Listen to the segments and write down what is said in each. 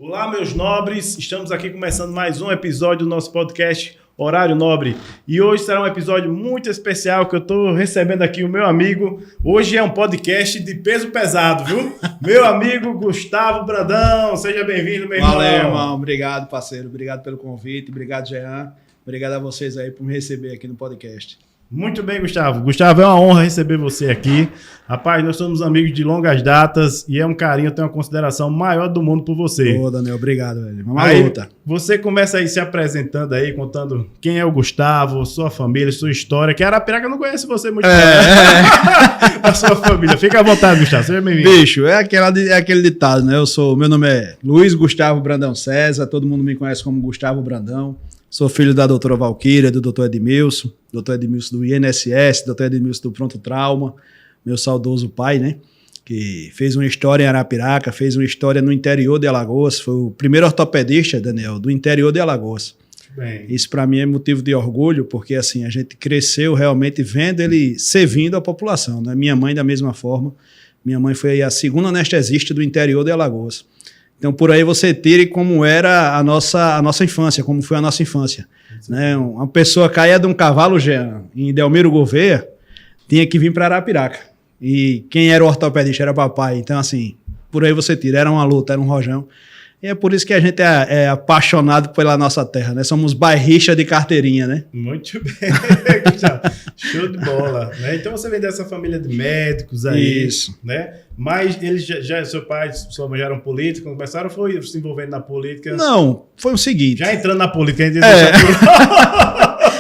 Olá, meus nobres, estamos aqui começando mais um episódio do nosso podcast Horário Nobre. E hoje será um episódio muito especial que eu estou recebendo aqui o meu amigo. Hoje é um podcast de peso pesado, viu? Meu amigo Gustavo Brandão, seja bem-vindo, meu irmão. Valeu, irmão. Obrigado, parceiro. Obrigado pelo convite. Obrigado, Jean. Obrigado a vocês aí por me receber aqui no podcast. Muito bem, Gustavo. Gustavo, é uma honra receber você aqui. Rapaz, nós somos amigos de longas datas e é um carinho, eu tenho uma consideração maior do mundo por você. Ô, Daniel, obrigado, velho. Vamos à Aí, luta. você começa aí se apresentando aí, contando quem é o Gustavo, sua família, sua história, que a Arapiraca não conhece você muito bem. A sua família. Fica à vontade, Gustavo. Seja bem-vindo. Bicho, é aquele ditado, né? Meu nome é Luiz Gustavo Brandão César, todo mundo me conhece como Gustavo Brandão. Sou filho da doutora Valquíria, do doutor Edmilson do INSS, doutor Edmilson do Pronto Trauma, meu saudoso pai, né? Que fez uma história em Arapiraca, fez uma história no interior de Alagoas, foi o primeiro ortopedista, Daniel, do interior de Alagoas. Bem. Isso para mim é motivo de orgulho, porque assim, a gente cresceu realmente vendo ele servindo a população, né? Minha mãe da mesma forma, minha mãe foi a segunda anestesista do interior de Alagoas. Então, por aí você tire como era a nossa infância, como foi a nossa infância. Né? Uma pessoa caía de um cavalo, Jean, em Delmiro Gouveia, tinha que vir para Arapiraca. E quem era o ortopedista era papai. Então, assim, por aí você tira. Era uma luta, era um rojão. E é por isso que a gente é apaixonado pela nossa terra, né? Somos bairristas de carteirinha, né? Muito bem. Show de bola. Né? Então você vem dessa família de médicos aí. Isso. Né? Mas eles seu pai e sua mãe já eram políticos, quando começaram, foi se envolvendo na política? Não, foi o seguinte. Já entrando na política, a gente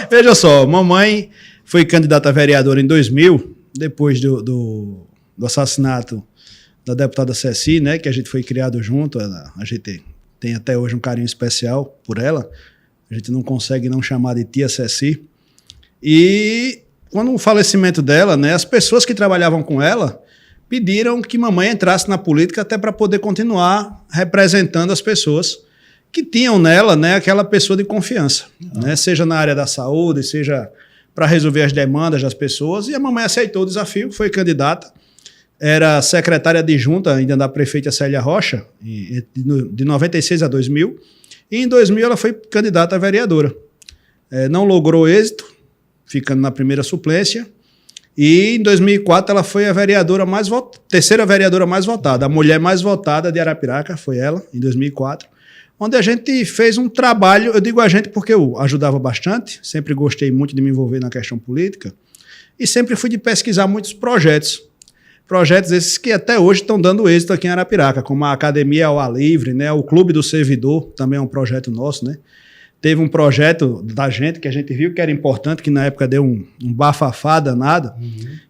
Veja só, mamãe foi candidata a vereadora em 2000, depois do assassinato da deputada Ceci, né, que a gente foi criado junto, a gente tem até hoje um carinho especial por ela, a gente não consegue não chamar de tia Ceci. E quando o falecimento dela, né, as pessoas que trabalhavam com ela pediram que mamãe entrasse na política até para poder continuar representando as pessoas que tinham nela, né, aquela pessoa de confiança, né, seja na área da saúde, seja para resolver as demandas das pessoas. E a mamãe aceitou o desafio, foi candidata, era secretária adjunta ainda da prefeita Célia Rocha, de 96 a 2000, e em 2000 ela foi candidata a vereadora. Não logrou êxito, ficando na primeira suplência, e em 2004 ela foi a terceira vereadora mais votada, a mulher mais votada de Arapiraca, foi ela, em 2004, onde a gente fez um trabalho, eu digo a gente porque eu ajudava bastante, sempre gostei muito de me envolver na questão política, e sempre fui de pesquisar muitos projetos esses que até hoje estão dando êxito aqui em Arapiraca, como a Academia ao Ar Livre, né, o Clube do Servidor, também é um projeto nosso, né? Teve um projeto da gente que a gente viu que era importante, que na época deu um bafafá danado,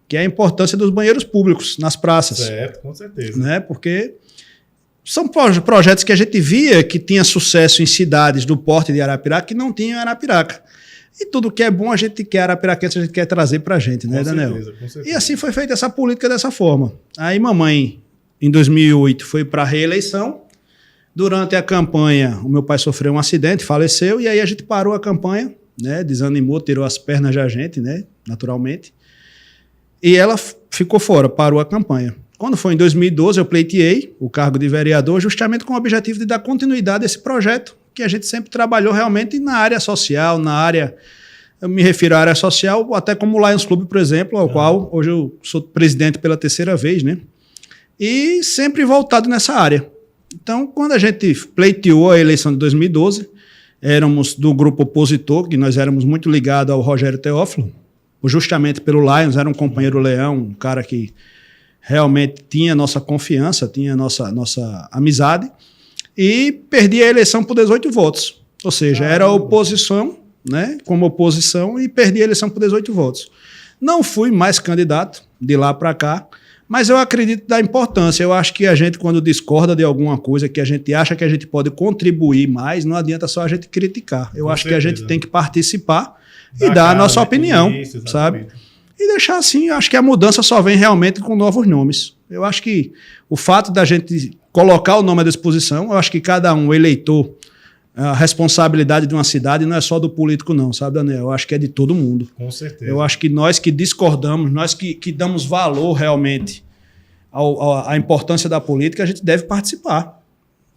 que é a importância dos banheiros públicos nas praças. Certo, com certeza. Né? Porque são projetos que a gente via que tinha sucesso em cidades do porte de Arapiraca que não tinham em Arapiraca. E tudo que é bom a gente quer, arapiraquense, a gente quer trazer pra gente, né, Daniel? Com certeza. E assim foi feita essa política dessa forma. Aí mamãe, em 2008, foi para a reeleição. Durante a campanha, o meu pai sofreu um acidente, faleceu, e aí a gente parou a campanha, né, desanimou, tirou as pernas da gente, né, naturalmente. E ela ficou fora, parou a campanha. Quando foi em 2012, eu pleiteei o cargo de vereador justamente com o objetivo de dar continuidade a esse projeto que a gente sempre trabalhou realmente na área social, eu me refiro à área social, até como o Lions Club, por exemplo, ao qual hoje eu sou presidente pela terceira vez, né? E sempre voltado nessa área. Então, quando a gente pleiteou a eleição de 2012, éramos do grupo opositor, que nós éramos muito ligados ao Rogério Teófilo, justamente pelo Lions, era um companheiro leão, um cara que realmente tinha nossa confiança, tinha nossa amizade, e perdi a eleição por 18 votos. Ou seja, era oposição, né, como oposição, e perdi a eleição por 18 votos. Não fui mais candidato de lá para cá, mas eu acredito da importância. Eu acho que a gente, quando discorda de alguma coisa que a gente acha que a gente pode contribuir mais, não adianta só a gente criticar. Eu acho que a gente tem que participar e dar a nossa opinião, sabe? E deixar assim, eu acho que a mudança só vem realmente com novos nomes. Eu acho que o fato da gente colocar o nome à disposição, eu acho que cada um, o eleitor, a responsabilidade de uma cidade não é só do político não, sabe, Daniel? Eu acho que é de todo mundo. Com certeza. Eu acho que nós que discordamos, nós que damos valor realmente à importância da política, a gente deve participar.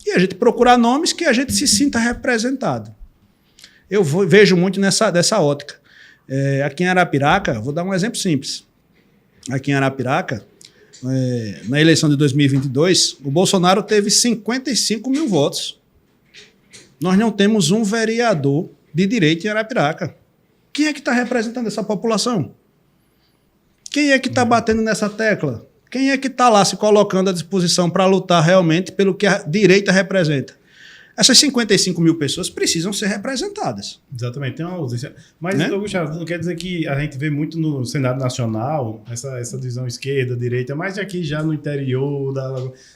e a gente procurar nomes que a gente se sinta representado. Eu vejo muito dessa ótica. Aqui em Arapiraca, vou dar um exemplo simples. Aqui em Arapiraca, na eleição de 2022, o Bolsonaro teve 55 mil votos. Nós não temos um vereador de direita em Arapiraca. Quem é que está representando essa população? Quem é que está batendo nessa tecla? Quem é que está lá se colocando à disposição para lutar realmente pelo que a direita representa? Essas 55 mil pessoas precisam ser representadas. Exatamente, tem uma ausência. Mas, Né? Gustavo, não quer dizer que a gente vê muito no Senado Nacional essa divisão esquerda, direita, mas aqui já no interior,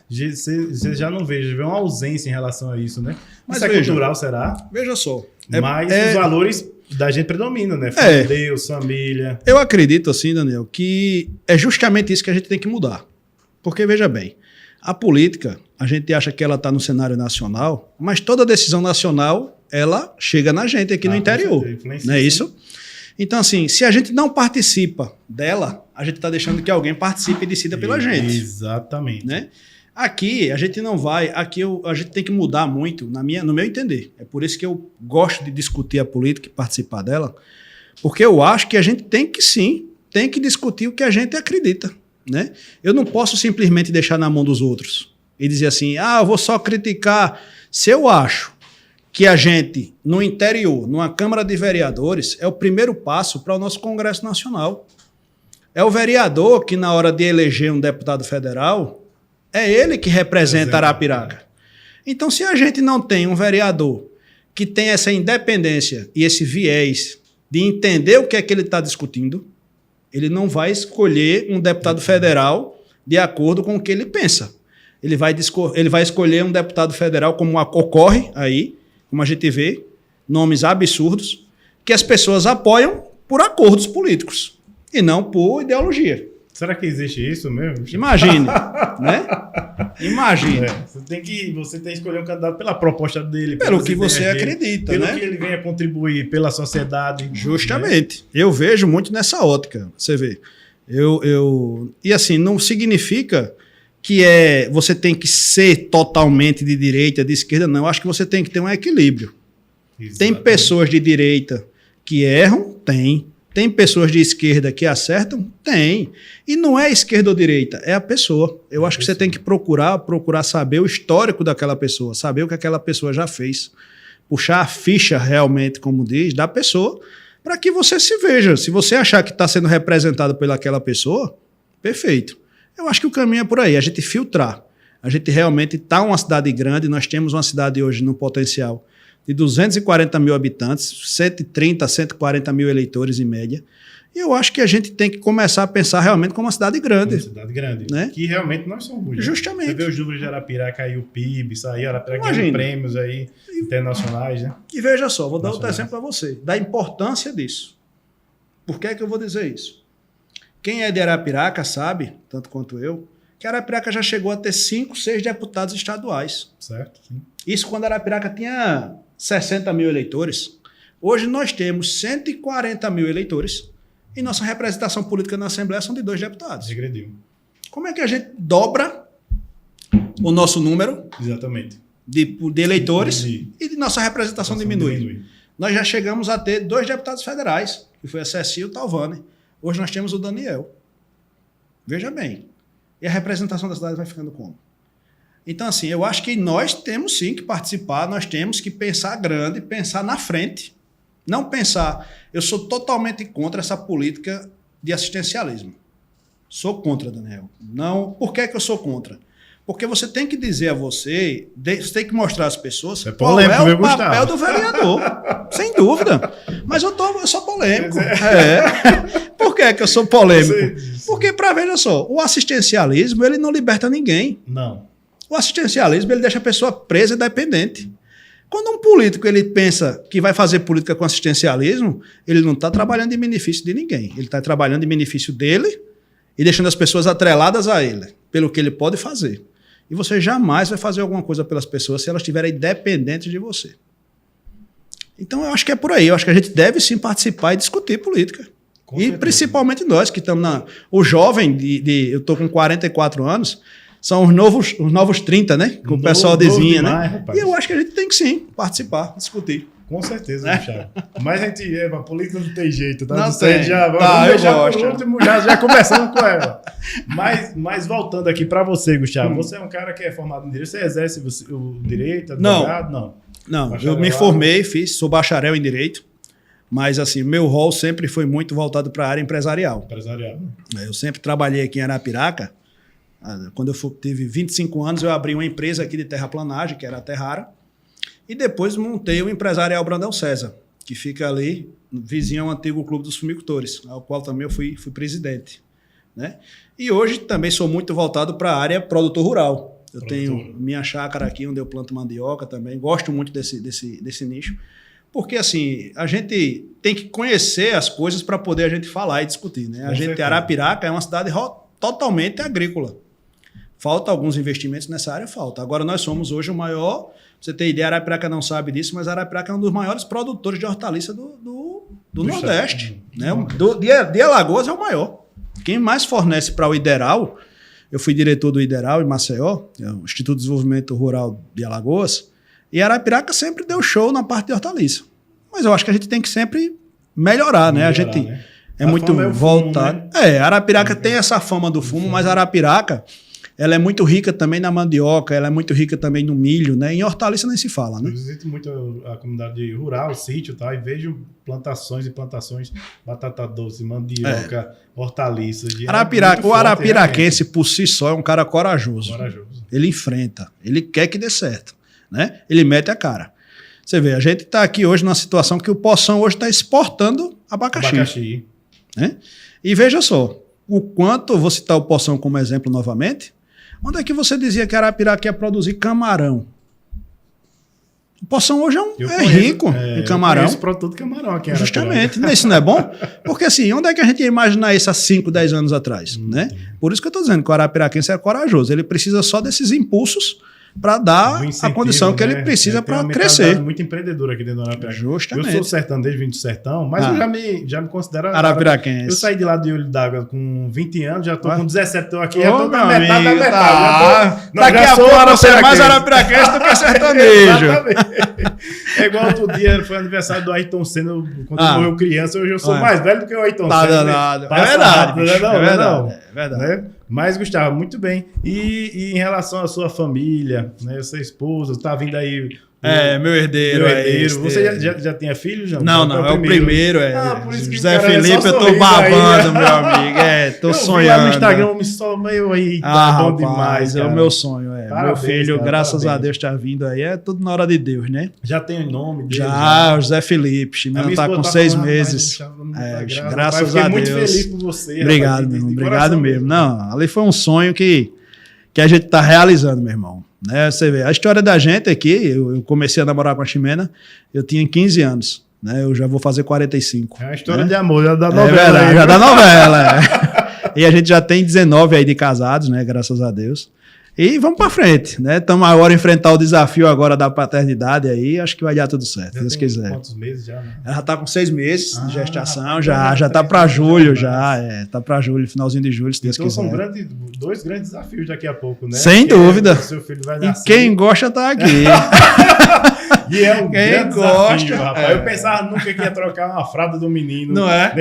você já não vê, já vê uma ausência em relação a isso, né? Mas isso é cultural, será? Veja só. Mas os valores da gente predominam, né? Deus, família. Eu acredito, assim, Daniel, que é justamente isso que a gente tem que mudar. Porque, veja bem, a política, a gente acha que ela está no cenário nacional, mas toda decisão nacional, ela chega na gente aqui no interior. Não é isso? Então, assim, se a gente não participa dela, a gente está deixando que alguém participe e decida pela gente. Exatamente. Né? Aqui, a gente não vai... Aqui a gente tem que mudar muito, no meu entender. É por isso que eu gosto de discutir a política e participar dela, porque eu acho que a gente tem que discutir o que a gente acredita. Né? Eu não posso simplesmente deixar na mão dos outros e dizer assim, eu vou só criticar. Se eu acho que a gente, no interior, numa Câmara de Vereadores, é o primeiro passo para o nosso Congresso Nacional. É o vereador que, na hora de eleger um deputado federal, é ele que representa Arapiraca. Então, se a gente não tem um vereador que tem essa independência e esse viés de entender o que é que ele está discutindo, ele não vai escolher um deputado federal de acordo com o que ele pensa. Ele vai escolher um deputado federal, como ocorre aí, como a gente vê, nomes absurdos, que as pessoas apoiam por acordos políticos e não por ideologia. Será que existe isso mesmo? Imagine, né? Imagine. Você tem que escolher um candidato pela proposta dele. Pelo que você acredita, pelo né? que ele venha contribuir pela sociedade. Justamente. Né? Eu vejo muito nessa ótica, você vê. E assim, não significa que você tem que ser totalmente de direita, de esquerda, não. Eu acho que você tem que ter um equilíbrio. Exatamente. Tem pessoas de direita que erram? Tem. Tem pessoas de esquerda que acertam? Tem. E não é esquerda ou direita, é a pessoa. Eu acho que você tem que procurar saber o histórico daquela pessoa, saber o que aquela pessoa já fez. Puxar a ficha realmente, como diz, da pessoa, para que você se veja. Se você achar que está sendo representado pelaquela pessoa, perfeito. Eu acho que o caminho é por aí, a gente filtrar. A gente realmente está uma cidade grande, nós temos uma cidade hoje no potencial de 240 mil habitantes, 130, 140 mil eleitores em média. E eu acho que a gente tem que começar a pensar realmente como uma cidade grande. Uma cidade grande, né? Que realmente nós somos. Justamente. Você vê os números de Arapiraca aí, o PIB, saiu, Arapiraca ganhou prêmios aí internacionais, né? E veja só, vou dar outro exemplo para você, da importância disso. Por que é que eu vou dizer isso? Quem é de Arapiraca sabe, tanto quanto eu, que Arapiraca já chegou a ter 5, 6 deputados estaduais. Certo, sim. Isso quando Arapiraca tinha 60 mil eleitores. Hoje nós temos 140 mil eleitores e nossa representação política na Assembleia são de 2 deputados. Regrediu. Como é que a gente dobra o nosso número Exatamente. de eleitores e de nossa representação diminui? Nós já chegamos a ter 2 deputados federais, que foi a Ceci e o Talvani. Hoje nós temos o Daniel. Veja bem. E a representação da cidade vai ficando como? Então, assim, eu acho que nós temos sim que participar, nós temos que pensar grande, pensar na frente. Não pensar... Eu sou totalmente contra essa política de assistencialismo. Sou contra, Daniel. Não. Por que eu sou contra? Porque você tem que dizer a você tem que mostrar às pessoas qual é o papel do vereador. Sem dúvida. Mas eu sou polêmico. Por que eu sou polêmico? Porque, veja só, o assistencialismo, ele não liberta ninguém. Não. O assistencialismo, ele deixa a pessoa presa e dependente. Quando um político ele pensa que vai fazer política com assistencialismo, ele não está trabalhando em benefício de ninguém. Ele está trabalhando em benefício dele e deixando as pessoas atreladas a ele, pelo que ele pode fazer. E você jamais vai fazer alguma coisa pelas pessoas se elas estiverem dependentes de você. Então, eu acho que é por aí. Eu acho que a gente deve sim participar e discutir política. E principalmente nós que estamos o jovem, eu estou com 44 anos, São os novos 30, né? Que o pessoal desenha, demais, né? rapaz. E eu acho que a gente tem que sim participar, discutir. Com certeza, Gustavo. Mas a gente, a política não tem jeito, tá? Não Você tem. já, Tá, vamos eu deixar gosto. por último, já começando com ela. Mas voltando aqui para você, Gustavo, você é um cara que é formado em direito, você exerce o direito, advogado? Não, eu me formei, sou bacharel em direito, mas assim, meu rol sempre foi muito voltado para a área empresarial. Eu sempre trabalhei aqui em Arapiraca. Quando eu tive 25 anos, eu abri uma empresa aqui de terraplanagem, que era a Terrara, e depois montei o Empresarial Brandão César, que fica ali, vizinho ao antigo Clube dos Fumicultores, ao qual também eu fui presidente, né? E hoje também sou muito voltado para a área produtor rural. Eu tenho minha chácara aqui, onde eu planto mandioca também, gosto muito desse nicho, porque assim, a gente tem que conhecer as coisas para poder a gente falar e discutir, né? Arapiraca é uma cidade totalmente agrícola. Falta alguns investimentos nessa área, falta. Agora nós somos hoje o maior, pra você ter ideia, Arapiraca não sabe disso, mas Arapiraca é um dos maiores produtores de hortaliça do Nordeste. Né? De Alagoas é o maior. Quem mais fornece para o Ideral, eu fui diretor do Ideral em Maceió, o Instituto de Desenvolvimento Rural de Alagoas, e Arapiraca sempre deu show na parte de hortaliça. Mas eu acho que a gente tem que sempre melhorar, né? A gente é muito voltado. Fumo, né? Arapiraca tem essa fama do fumo, mas Arapiraca ela é muito rica também na mandioca, ela é muito rica também no milho, né? Em hortaliça nem se fala, né? Eu visito muito a comunidade rural, o sítio, tá? E vejo plantações e plantações, batata doce, mandioca, hortaliças. O arapiraquense, por si só, é um cara corajoso. Ele enfrenta, ele quer que dê certo, né? Ele mete a cara. Você vê, a gente está aqui hoje numa situação que o Poção hoje está exportando abacaxi. Né? E veja só, o quanto, vou citar o Poção como exemplo novamente, onde é que você dizia que Arapiraca ia produzir camarão? O Poção hoje é rico em camarão. Eu produto de camarão aqui em Arapiraca. Justamente, isso não é bom? Porque assim, onde é que a gente ia imaginar isso há 5, 10 anos atrás? Né? Por isso que eu estou dizendo que o arapiraquense é corajoso. Ele precisa só desses impulsos para dar a condição que ele precisa para crescer. Muito empreendedor aqui dentro do Arapiraca. Justamente. Eu sou sertanejo, vim do sertão, mas eu já me considero arapiraquense. Eu saí de lá de Olho d'Água com 20 anos, já estou com 17, estou aqui, já estou na metade da metade. Daqui a pouco você é mais arapiraquense do que sertanejo. É igual outro dia, foi aniversário do Ayrton Senna, quando eu morreu criança, hoje eu sou mais velho do que o Ayrton Senna. É verdade. Mas, Gustavo, muito bem. E em relação à sua família, né? Sua esposa, tá vindo aí... meu herdeiro. Você já tinha filhos? Não, é o primeiro. Por isso que José Felipe, eu tô babando, meu amigo. Tô sonhando. Lá no Instagram, me só meio aí, bom demais. É o meu sonho. Parabéns, meu filho, cara, graças a Deus, tá vindo aí. É tudo na hora de Deus, né? Já tem o nome dele? Já, o José Felipe. Menino tá com 6 meses. Graças a Deus. Muito feliz por você. Obrigado, meu irmão. Obrigado mesmo. Não, ali foi um sonho que a gente tá realizando, meu irmão. Né, você vê, a história da gente aqui, eu comecei a namorar com a Ximena, eu tinha 15 anos, né, eu já vou fazer 45. É a história de amor, já da novela. É verdade, já da novela. E a gente já tem 19 aí de casados, né, graças a Deus. E vamos para frente, né? Estamos agora a enfrentar o desafio agora da paternidade aí, acho que vai dar tudo certo, se Deus quiser. Quantos meses já, né? Ela tá com 6 meses de gestação, já tá para julho, tá para julho, finalzinho de julho, se Deus quiser. São dois grandes desafios daqui a pouco, né? Sem dúvida. Seu filho vai nascer. E quem gosta tá aqui. E é um grande desafio, rapaz. Eu pensava nunca que ia trocar uma fralda do menino. Não é?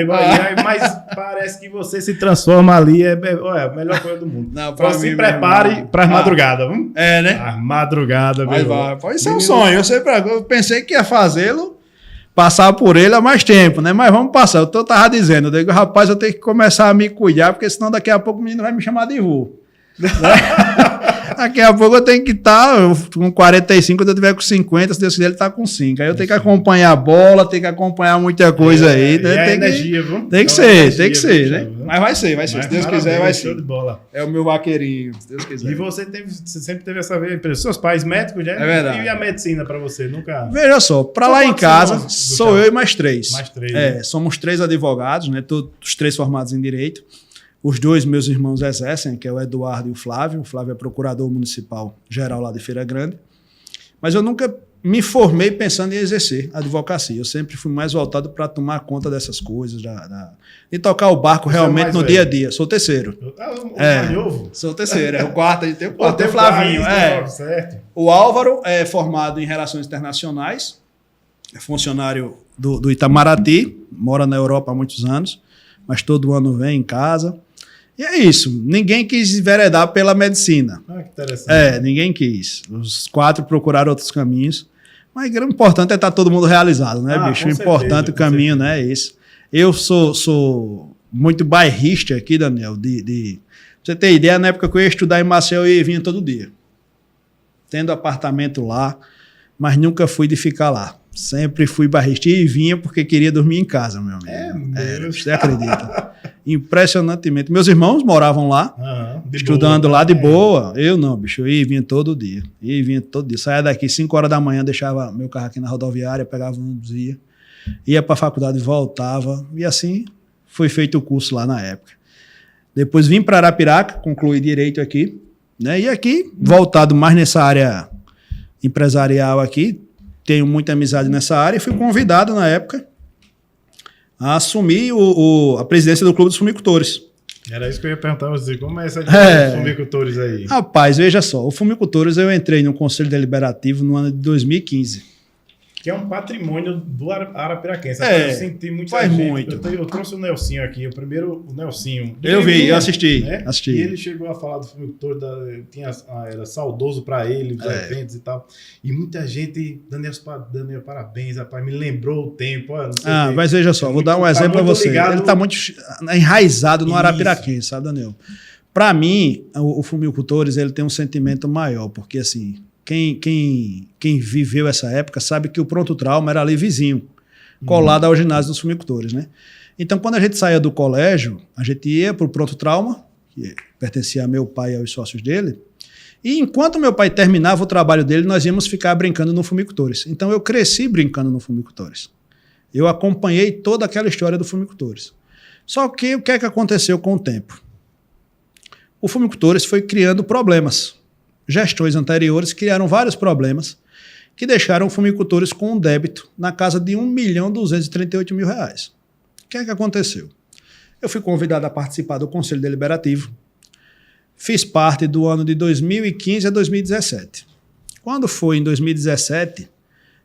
Mas parece que você se transforma ali, é a melhor coisa do mundo. Não, então se prepare para as madrugadas, vamos? Né? A madrugada, mas vai. Isso é um sonho. Eu pensei que ia fazê-lo, passar por ele há mais tempo, né? Mas vamos passar. Eu tava dizendo, eu digo, rapaz, eu tenho que começar a me cuidar, porque senão daqui a pouco o menino vai me chamar de vô. Daqui a pouco eu tenho que estar com 45, quando eu tiver com 50, se Deus quiser, ele está com 5. Aí eu tenho que acompanhar a bola, tenho que acompanhar muita coisa aí. Tem que ser, né? Mas vai ser. Se Deus quiser, vai ser. De bola. É o meu vaqueirinho, se Deus quiser. E você sempre teve essa empresa. Seus pais médicos, né? É verdade. E a medicina para você? Nunca. Veja só, para lá em casa, sou eu e mais 3. Mais 3. Somos 3 advogados, né? Todos os 3 formados em direito. Os 2 meus irmãos exercem, que é o Eduardo e o Flávio. O Flávio é procurador municipal geral lá de Feira Grande. Mas eu nunca me formei pensando em exercer a advocacia. Eu sempre fui mais voltado para tomar conta dessas coisas, de tocar o barco realmente no dia a dia. Sou o terceiro. Mais novo? Sou o terceiro. É o quarto, tem o quarto. Tem o Flavinho. Certo. O Álvaro é formado em Relações Internacionais, é funcionário do Itamaraty, mora na Europa há muitos anos, mas todo ano vem em casa. E é isso. Ninguém quis enveredar pela medicina. Que interessante. Ninguém quis. Os 4 procuraram outros caminhos. Mas o importante é estar todo mundo realizado, né, bicho? O importante, o caminho, né, é esse. Eu sou muito bairrista aqui, Daniel. Pra você ter ideia, na época que eu ia estudar em Maceió, eu ia vir todo dia. Tendo apartamento lá, mas nunca fui de ficar lá. Sempre fui bairrista e vinha porque queria dormir em casa, meu amigo. Você acredita? Impressionantemente. Meus irmãos moravam lá, estudando boa, lá de boa. Eu não, bicho. Eu ia e vinha todo dia. Saía daqui 5 horas da manhã, deixava meu carro aqui na rodoviária, pegava um ia para a faculdade, voltava. E assim foi feito o curso lá na época. Depois vim para Arapiraca, concluí direito aqui. Né? E aqui, voltado mais nessa área empresarial aqui, tenho muita amizade nessa área e fui convidado na época a assumir a presidência do Clube dos Fumicultores. Era isso que eu ia perguntar a você. Como é essa dos fumicultores aí? Rapaz, veja só. O Fumicultores eu entrei no Conselho Deliberativo no ano de 2015. Que é um patrimônio do Arapiraquense. Eu senti muito. Faz muito. Eu trouxe o Nelsinho aqui, o Nelsinho. Eu assisti. Né? E ele chegou a falar do fumicultor, era saudoso para ele, dos eventos e tal. E muita gente, Daniel, parabéns, rapaz, me lembrou o tempo. Mas veja só, vou dar um exemplo para você. Ligado. Ele está muito enraizado no Arapiraquense, sabe, Daniel? Para mim, o Fumicultores ele tem um sentimento maior, porque assim. Quem viveu essa época sabe que o Pronto Trauma era ali vizinho, colado ao ginásio dos fumicultores, né? Então, quando a gente saía do colégio, a gente ia para o Pronto Trauma, que pertencia a meu pai e aos sócios dele, e enquanto meu pai terminava o trabalho dele, nós íamos ficar brincando no Fumicultores. Então, eu cresci brincando no Fumicultores. Eu acompanhei toda aquela história do Fumicultores. Só que o que é que aconteceu com o tempo? O Fumicultores foi criando problemas. Gestões anteriores criaram vários problemas que deixaram fumicultores com um débito na casa de R$1.238.000. O que é que aconteceu? Eu fui convidado a participar do Conselho Deliberativo, fiz parte do ano de 2015 a 2017. Quando foi em 2017,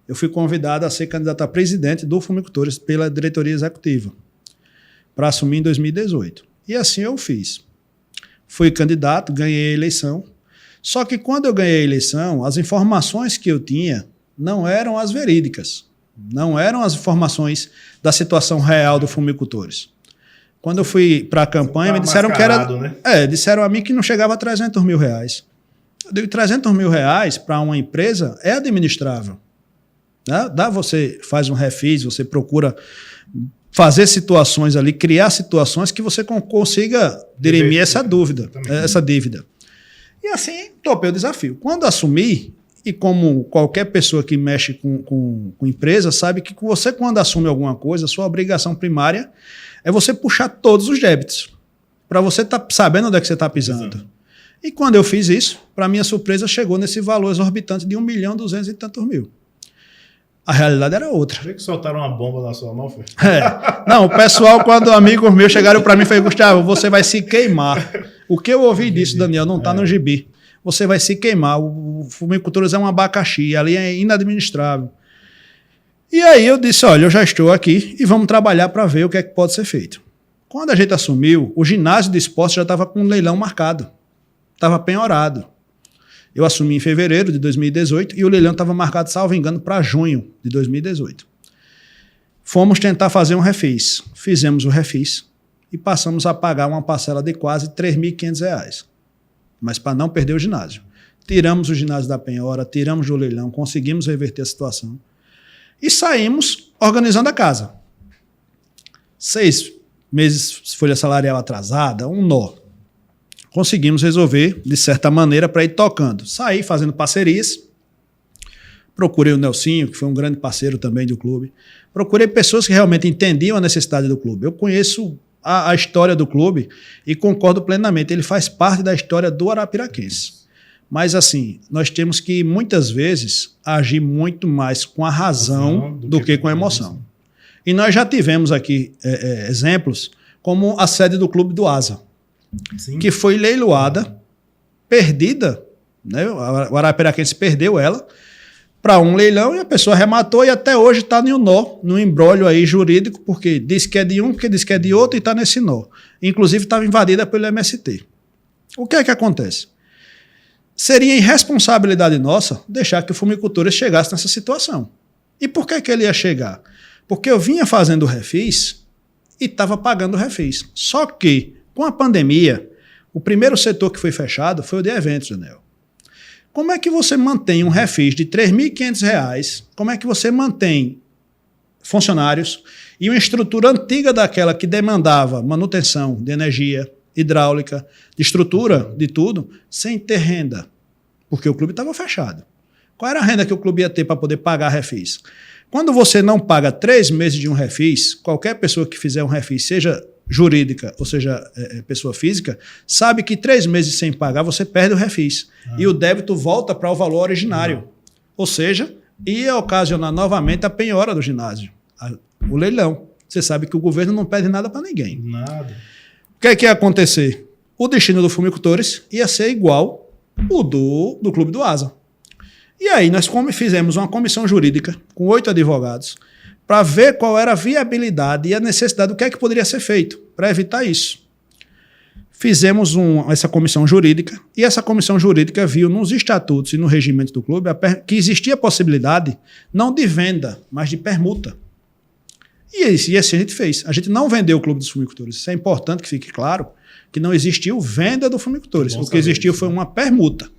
eu fui convidado a ser candidato a presidente do Fumicultores pela diretoria executiva, para assumir em 2018. E assim eu fiz. Fui candidato, ganhei a eleição. Só que quando eu ganhei a eleição, as informações que eu tinha não eram as verídicas, não eram as informações da situação real do Fumicultores. Quando eu fui para a campanha, me disseram que era... Né? Disseram a mim que não chegava a R$300 mil. Eu digo, R$300 mil para uma empresa é administrável. Você faz um refis, você procura fazer situações ali, criar situações que você consiga dirimir essa dívida. E assim, topei o desafio. Quando assumi, e como qualquer pessoa que mexe com empresa, sabe que você, quando assume alguma coisa, sua obrigação primária é você puxar todos os débitos, para você estar sabendo onde é que você está pisando. Exato. E quando eu fiz isso, para minha surpresa, chegou nesse valor exorbitante de R$1.200 e tantos mil. A realidade era outra. Vê que soltaram uma bomba na sua mão, foi? Não, o pessoal, quando amigos meus chegaram para mim, falaram, Gustavo, você vai se queimar. O que eu ouvi disso, Daniel, não está no gibi. Você vai se queimar. O Fumicultores é um abacaxi, ali é inadministrável. E aí eu disse, olha, eu já estou aqui e vamos trabalhar para ver o que é que pode ser feito. Quando a gente assumiu, o ginásio de esporte já estava com um leilão marcado. Estava penhorado. Eu assumi em fevereiro de 2018 e o leilão estava marcado, salvo engano, para junho de 2018. Fomos tentar fazer um refis. Fizemos o refis e passamos a pagar uma parcela de quase R$3.500. Mas para não perder o ginásio. Tiramos o ginásio da penhora, tiramos do leilão, conseguimos reverter a situação e saímos organizando a casa. 6 meses folha salarial atrasada, um nó. Conseguimos resolver, de certa maneira, para ir tocando. Saí fazendo parcerias, procurei o Nelsinho, que foi um grande parceiro também do clube, procurei pessoas que realmente entendiam a necessidade do clube. Eu conheço a história do clube e concordo plenamente, ele faz parte da história do Arapiraquense. Mas, assim, nós temos que, muitas vezes, agir muito mais com a razão do que com a emoção. E nós já tivemos aqui exemplos, como a sede do Clube do Asa, sim, que foi leiloada, perdida, né? O Arapiraquense perdeu ela para um leilão e a pessoa arrematou e até hoje está no nó, no imbróglio aí jurídico, porque diz que é de um, porque diz que é de outro e está nesse nó. Inclusive estava invadida pelo MST. O que é que acontece? Seria irresponsabilidade nossa deixar que o Fumicultores chegasse nessa situação. E por que ele ia chegar? Porque eu vinha fazendo o refis e estava pagando o refis. Só que, com a pandemia, o primeiro setor que foi fechado foi o de eventos, Daniel. Como é que você mantém um refis de R$ 3.500? Como é que você mantém funcionários e uma estrutura antiga daquela que demandava manutenção de energia, hidráulica, de estrutura, de tudo, sem ter renda? Porque o clube estava fechado. Qual era a renda que o clube ia ter para poder pagar refis? Quando você não paga 3 meses de um refis, qualquer pessoa que fizer um refis, seja jurídica, ou seja, pessoa física, sabe que 3 meses sem pagar, você perde o refis. E o débito volta para o valor originário. Ou seja, ia ocasionar novamente a penhora do ginásio. O leilão. Você sabe que o governo não pede nada para ninguém. Nada. O que é que ia acontecer? O destino do Fumicultores ia ser igual o do Clube do Asa. E aí nós fizemos uma comissão jurídica com 8 advogados para ver qual era a viabilidade e a necessidade do que é que poderia ser feito para evitar isso. Fizemos essa comissão jurídica e essa comissão jurídica viu nos estatutos e no regimento do clube que existia a possibilidade não de venda, mas de permuta. E assim a gente fez. A gente não vendeu o Clube dos Fumicultores. Isso é importante que fique claro, que não existiu venda do Fumicultores. O que existiu foi uma permuta.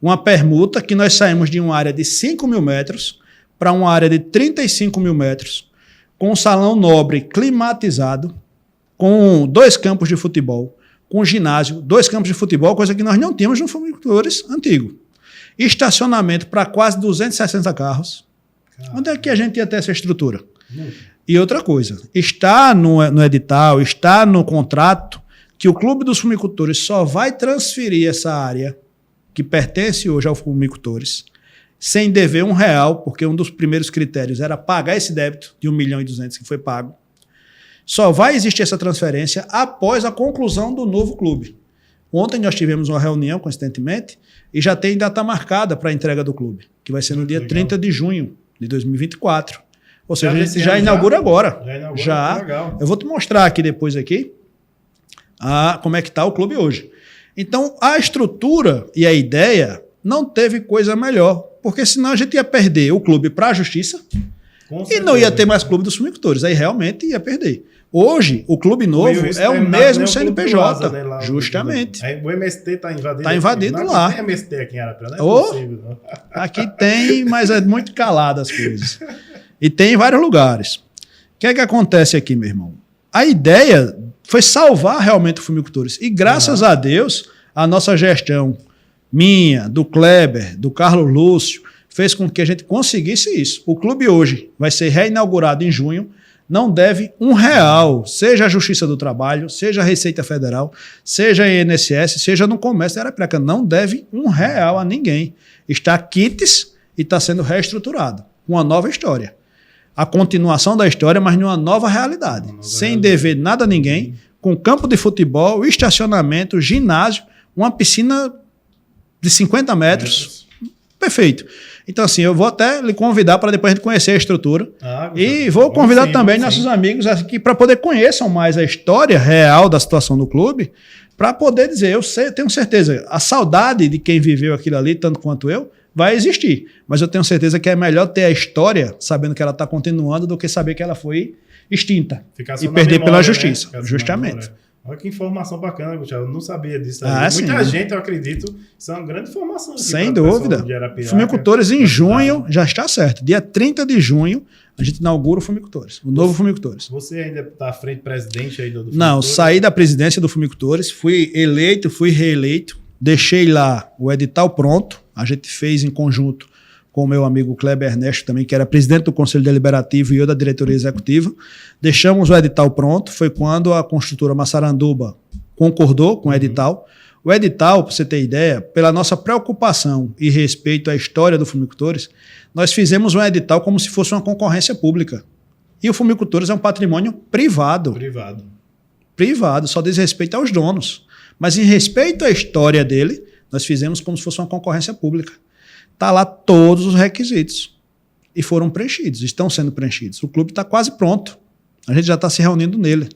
Uma permuta que nós saímos de uma área de 5 mil metros para uma área de 35 mil metros, com um salão nobre climatizado, com 2 campos de futebol, com ginásio, 2 campos de futebol, coisa que nós não tínhamos no Fumicultores antigo. Estacionamento para quase 260 carros. Caramba. Onde é que a gente ia ter essa estrutura? E outra coisa, está no edital, está no contrato que o Clube dos Fumicultores só vai transferir essa área que pertence hoje ao Fumicultores sem dever R$1, porque um dos primeiros critérios era pagar esse débito de 1.200.000 que foi pago. Só vai existir essa transferência após a conclusão do novo clube. Ontem nós tivemos uma reunião, coincidentemente, e já tem data marcada para a entrega do clube, que vai ser no dia 30 de junho de 2024. Ou seja, a gente já inaugura agora. Já. Legal. Eu vou te mostrar aqui depois como é que está o clube hoje. Então, a estrutura e a ideia não teve coisa melhor, porque senão a gente ia perder o clube para a justiça e não ia ter mais clube dos Fumicultores. Aí realmente ia perder. Hoje, o clube novo é o mesmo CNPJ. Né, lá, justamente. O MST está invadido. Está invadido lá. Não tem MST aqui em Arapiraca, não é possível. Não. Aqui tem, mas é muito calado as coisas. E tem em vários lugares. O que é que acontece aqui, meu irmão? A ideia foi salvar realmente o Fumicultores. E graças a Deus, a nossa gestão, minha, do Kleber, do Carlos Lúcio, fez com que a gente conseguisse isso. O clube hoje vai ser reinaugurado em junho, não deve R$1, seja a Justiça do Trabalho, seja a Receita Federal, seja a INSS, seja no comércio de Arapiraca, não deve R$1 a ninguém. Está quites e está sendo reestruturado, com uma nova história. A continuação da história, mas numa nova realidade, sem dever nada a ninguém, com campo de futebol, estacionamento, ginásio, uma piscina de 50 metros. Perfeito. Então, assim, eu vou até lhe convidar para depois a gente conhecer a estrutura. E vou convidar também nossos amigos aqui para poder conheçam mais a história real da situação do clube, para poder dizer, eu tenho certeza, a saudade de quem viveu aquilo ali, tanto quanto eu, vai existir. Mas eu tenho certeza que é melhor ter a história, sabendo que ela está continuando, do que saber que ela foi extinta e perder pela justiça. Né? Justamente. Olha que informação bacana, Gustavo. Eu não sabia disso. Muita gente, eu acredito, isso é uma grande informação. Sem dúvida. Fumicultores em junho, já está certo. Dia 30 de junho, a gente inaugura o Fumicultores, o novo Fumicultores. Você ainda está à frente presidente aí do Fumicultores? Não, saí da presidência do Fumicultores, fui eleito, fui reeleito, deixei lá o edital pronto, a gente fez em conjunto com o meu amigo Kleber Ernesto também, que era presidente do Conselho Deliberativo e eu da diretoria executiva. Deixamos o edital pronto, foi quando a construtora Massaranduba concordou com o edital. O edital, para você ter ideia, pela nossa preocupação e respeito à história do Fumicultores, nós fizemos um edital como se fosse uma concorrência pública. E o Fumicultores é um patrimônio privado. Privado, só diz respeito aos donos. Mas em respeito à história dele, nós fizemos como se fosse uma concorrência pública. Está lá todos os requisitos. E foram preenchidos, estão sendo preenchidos. O clube está quase pronto. A gente já está se reunindo nele.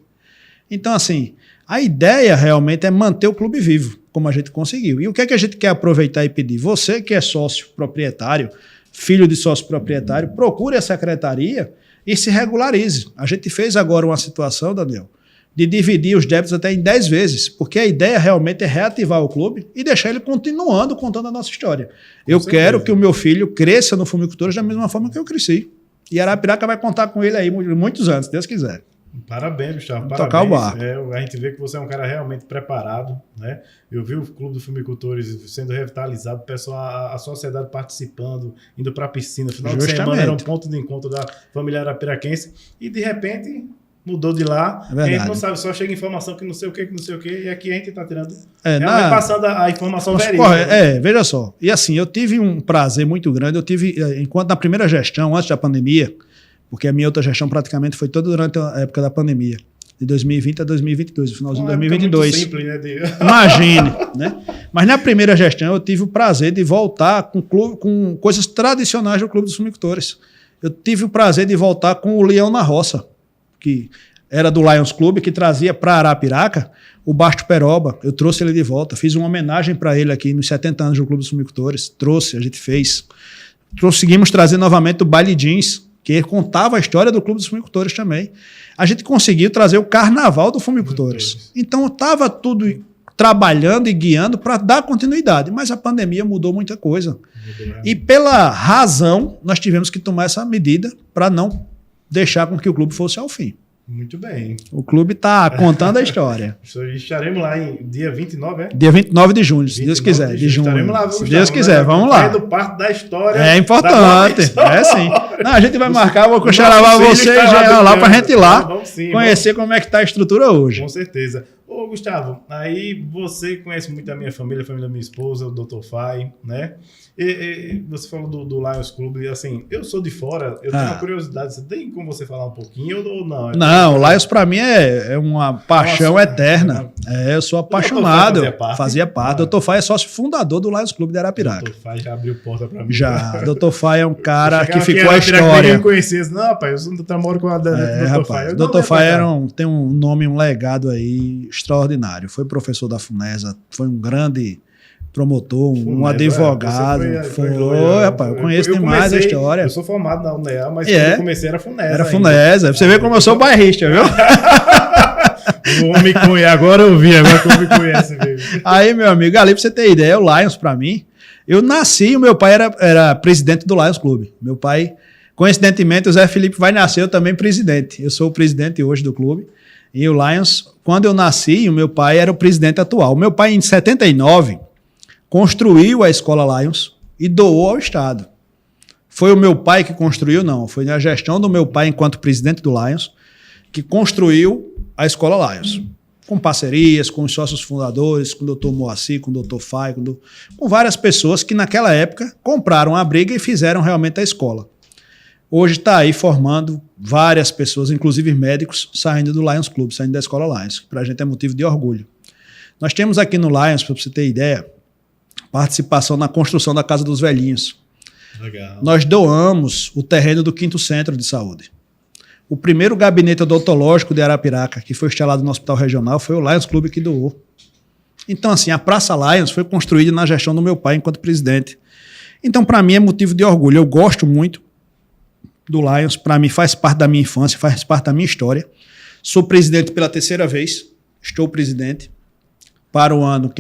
Então, assim, a ideia realmente é manter o clube vivo, como a gente conseguiu. E o que é que a gente quer aproveitar e pedir? Você que é sócio proprietário, filho de sócio proprietário, procure a secretaria e se regularize. A gente fez agora uma situação, Daniel, de dividir os débitos até em 10 vezes, porque a ideia realmente é reativar o clube e deixar ele continuando contando a nossa história. Eu quero que o meu filho cresça no Fumicultores da mesma forma que eu cresci. E Arapiraca vai contar com ele aí muitos anos, se Deus quiser. Parabéns, Gustavo. Parabéns. Tocar o barco. A gente vê que você é um cara realmente preparado, né? Eu vi o Clube do Fumicultores sendo revitalizado, o pessoal, a sociedade participando, indo para a piscina. Final de semana era um ponto de encontro da família arapiraquense e, de repente, mudou de lá. A gente não sabe, só chega informação que não sei o que, e aqui a gente está tirando, passando a informação verídica. Veja só. E assim, eu tive um prazer muito grande. Eu tive, enquanto na primeira gestão, antes da pandemia, porque a minha outra gestão praticamente foi toda durante a época da pandemia, de 2020 a 2022, no finalzinho de 2022. Muito simples, né? Imagine, né? Mas na primeira gestão eu tive o prazer de voltar com coisas tradicionais do Clube dos Fumicultores. Eu tive o prazer de voltar com o Leão na Roça, que era do Lions Clube, que trazia para Arapiraca o Basto Peroba. Eu trouxe ele de volta, fiz uma homenagem para ele aqui nos 70 anos do Clube dos Fumicultores. A gente fez. Conseguimos trazer novamente o Baile Jeans, que contava a história do Clube dos Fumicultores também. A gente conseguiu trazer o Carnaval do Fumicultores. Então estava tudo trabalhando e guiando para dar continuidade, mas a pandemia mudou muita coisa. E pela razão, nós tivemos que tomar essa medida para não deixar com que o clube fosse ao fim. Muito bem. O clube está contando a história. Estaremos lá em dia 29, é? Dia 29 de junho, se Deus quiser. De junho. Estaremos lá, se Deus quiser, vamos lá. Do parte da história. É importante. É sim. Não, a gente vai marcar, vou charavar você e já lá para a gente ir lá conhecer como é que está a estrutura hoje. Com certeza. Ô, Gustavo, aí você conhece muito a minha família da minha esposa, o Dr. Fai, né? E você falou do Lions Clube, e assim, eu sou de fora, eu tenho uma curiosidade, você tem como você falar um pouquinho ou não? Não, o Lions para mim é uma paixão eterna. Eu sou apaixonado. Fazia parte. O Dr. Fai é sócio fundador do Lions Clube de Arapiraca. O Dr. Fai já abriu porta para mim. Já. O Dr. Fai é um cara que ficou a história. Eu conhecia, não, rapaz, eu moro com a Dr. Fai. O Dr. Fai tem um nome, um legado aí extraordinário. Foi professor da FUNESA, foi um grande promotor, um advogado. Rapaz, eu conheço demais a história. Eu sou formado na UNEA, mas quando eu comecei era FUNESA. Era FUNESA. Você vê como eu sou bairrista, viu? O homem conhece, agora eu vi, agora que eu me conhece mesmo. Aí, meu amigo, ali pra você ter ideia, o Lions pra mim, eu nasci e o meu pai era presidente do Lions Clube. Meu pai, coincidentemente, o Zé Felipe vai nascer, eu também presidente. Eu sou o presidente hoje do clube. E o Lions, quando eu nasci, o meu pai era o presidente atual. O meu pai, em 79, construiu a Escola Lions e doou ao Estado. Foi o meu pai que construiu? Não. Foi na gestão do meu pai, enquanto presidente do Lions, que construiu a Escola Lions. Com parcerias, com os sócios fundadores, com o Dr. Moacir, com o Dr. Fai, com várias pessoas que naquela época compraram a briga e fizeram realmente a escola. Hoje está aí formando várias pessoas, inclusive médicos, saindo do Lions Club, saindo da Escola Lions, que para a gente é motivo de orgulho. Nós temos aqui no Lions, para você ter ideia, participação na construção da Casa dos Velhinhos. Legal. Nós doamos o terreno do 5º Centro de Saúde. O primeiro gabinete odontológico de Arapiraca, que foi instalado no Hospital Regional, foi o Lions Club que doou. Então, assim, a Praça Lions foi construída na gestão do meu pai enquanto presidente. Então, para mim, é motivo de orgulho. Eu gosto muito do Lions, para mim faz parte da minha infância, faz parte da minha história. Sou presidente pela 3ª vez, estou presidente. Para o ano,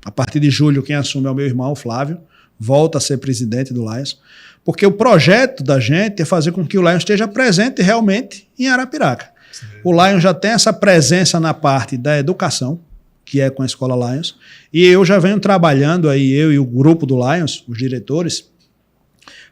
a partir de julho, quem assume é o meu irmão, o Flávio, volta a ser presidente do Lions, porque o projeto da gente é fazer com que o Lions esteja presente realmente em Arapiraca. Sim. O Lions já tem essa presença na parte da educação, que é com a Escola Lions, e eu já venho trabalhando aí, eu e o grupo do Lions, os diretores,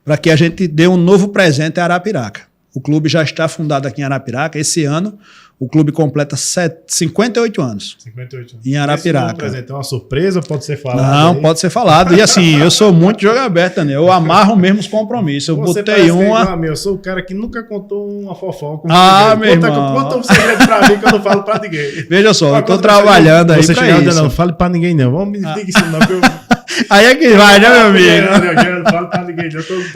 para que a gente dê um novo presente a Arapiraca. O clube já está fundado aqui em Arapiraca. Esse ano, o clube completa 58 anos. 58 anos. Em Arapiraca. É uma surpresa, pode ser falado? Não, pode ser falado. E assim, eu sou muito de jogo aberto, Daniel. Eu amarro mesmo os compromissos. Eu botei uma... Eu sou o cara que nunca contou uma fofoca. Meu irmão. Conta um segredo pra mim que eu não falo pra ninguém. Veja só, eu tô trabalhando aí pra isso. Não fale pra ninguém não. Vamos me dizer isso não, que eu... Aí é que vai, né, meu amigo? Eu não falo pra ninguém.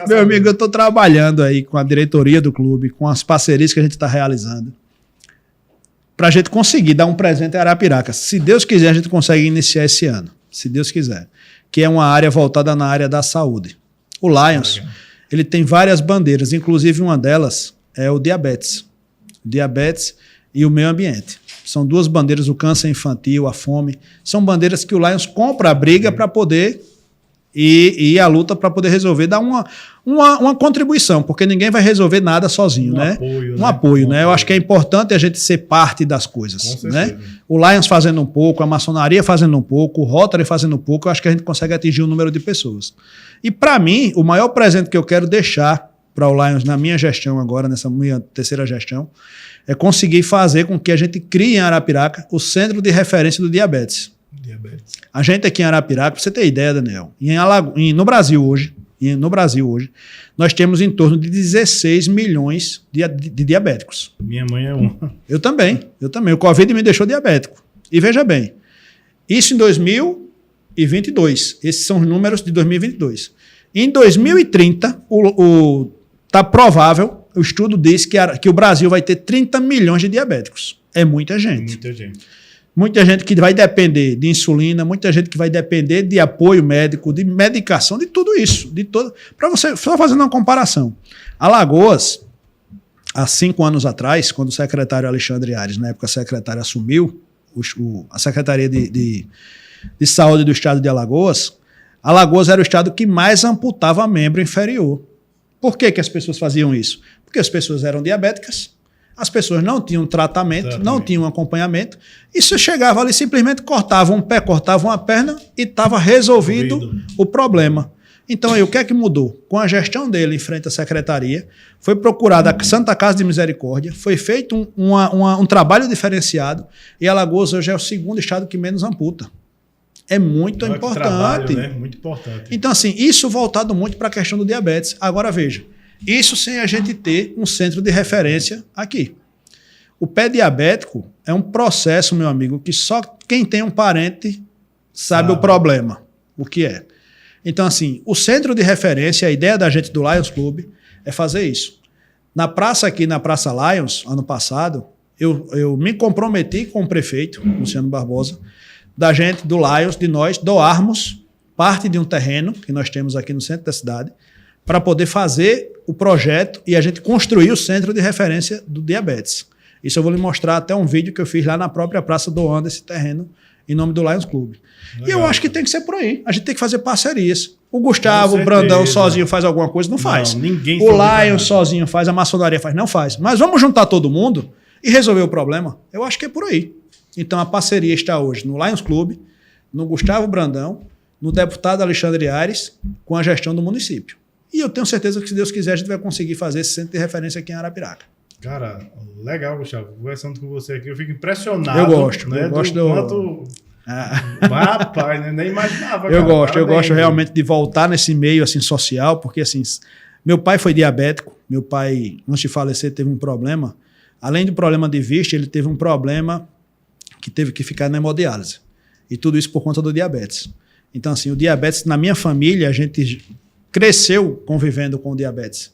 Meu amigo, eu tô trabalhando aí com a diretoria do clube, com as parcerias que a gente tá realizando, pra gente conseguir dar um presente a Arapiraca. Se Deus quiser, a gente consegue iniciar esse ano. Se Deus quiser. Que é uma área voltada na área da saúde. O Lions, ele tem várias bandeiras, inclusive uma delas é o diabetes. O diabetes e o meio ambiente. São duas bandeiras, o câncer infantil, a fome. São bandeiras que o Lions compra a briga para poder ir à luta para poder resolver, dar uma contribuição, porque ninguém vai resolver nada sozinho, né? Apoio, né? Eu acho que é importante a gente ser parte das coisas, né? O Lions fazendo um pouco, a maçonaria fazendo um pouco, o Rotary fazendo um pouco, eu acho que a gente consegue atingir um número de pessoas. E para mim, o maior presente que eu quero deixar para o Lions na minha gestão agora, nessa minha terceira gestão, é conseguir fazer com que a gente crie em Arapiraca o centro de referência do diabetes. A gente aqui em Arapiraca, para você ter ideia, Daniel, no Brasil hoje, nós temos em torno de 16 milhões de diabéticos. Minha mãe é uma. Eu também. O Covid me deixou diabético. E veja bem, isso em 2022. Esses são os números de 2022. Em 2030, está provável, o estudo diz que o Brasil vai ter 30 milhões de diabéticos. É muita gente. Muita gente. Muita gente que vai depender de insulina, muita gente que vai depender de apoio médico, de medicação, de tudo isso. Para você, só fazendo uma comparação. Alagoas, há 5 anos atrás, quando o secretário Alexandre Ares, na época secretário, assumiu a Secretaria de Saúde do Estado de Alagoas, Alagoas era o estado que mais amputava membro inferior. Por que as pessoas faziam isso? Porque as pessoas eram diabéticas, as pessoas não tinham tratamento, não tinham acompanhamento, e você chegava ali, simplesmente cortava um pé, cortava uma perna e estava resolvido o problema. Então, aí, o que é que mudou? Com a gestão dele em frente à secretaria, foi procurada a Santa Casa de Misericórdia, foi feito um trabalho diferenciado, e Alagoas hoje é o segundo estado que menos amputa. É muito importante. Trabalho, né? Muito importante. Então, assim, isso voltado muito para a questão do diabetes. Agora, veja, isso sem a gente ter um centro de referência aqui. O pé diabético é um processo, meu amigo, que só quem tem um parente sabe o problema, o que é. Então, assim, o centro de referência, a ideia da gente do Lions Club é fazer isso. Na praça aqui, na Praça Lions, ano passado, eu me comprometi com o prefeito, Luciano Barbosa, da gente, do Lions, de nós doarmos parte de um terreno que nós temos aqui no centro da cidade para poder fazer o projeto e a gente construir o centro de referência do diabetes. Isso eu vou lhe mostrar até um vídeo que eu fiz lá na própria praça doando esse terreno em nome do Lions Club. Legal. E eu acho que tem que ser por aí. A gente tem que fazer parcerias. O Gustavo, o Brandão sozinho faz alguma coisa? Não faz. Ninguém o Lions sozinho faz, a maçonaria faz? Não faz. Mas vamos juntar todo mundo e resolver o problema? Eu acho que é por aí. Então a parceria está hoje no Lions Club, no Gustavo Brandão, no deputado Alexandre Ares, com a gestão do município. E eu tenho certeza que, se Deus quiser, a gente vai conseguir fazer esse centro de referência aqui em Arapiraca. Cara, legal, Gustavo. Conversando com você aqui, eu fico impressionado. Eu gosto. Né, eu gosto do quanto... Rapaz, né? Nem imaginava. Eu gosto realmente de voltar nesse meio assim, social, porque assim, meu pai foi diabético. Meu pai, antes de falecer, teve um problema. Além do problema de vista, ele teve um problema que teve que ficar na hemodiálise. E tudo isso por conta do diabetes. Então, assim, o diabetes, na minha família, a gente cresceu convivendo com o diabetes.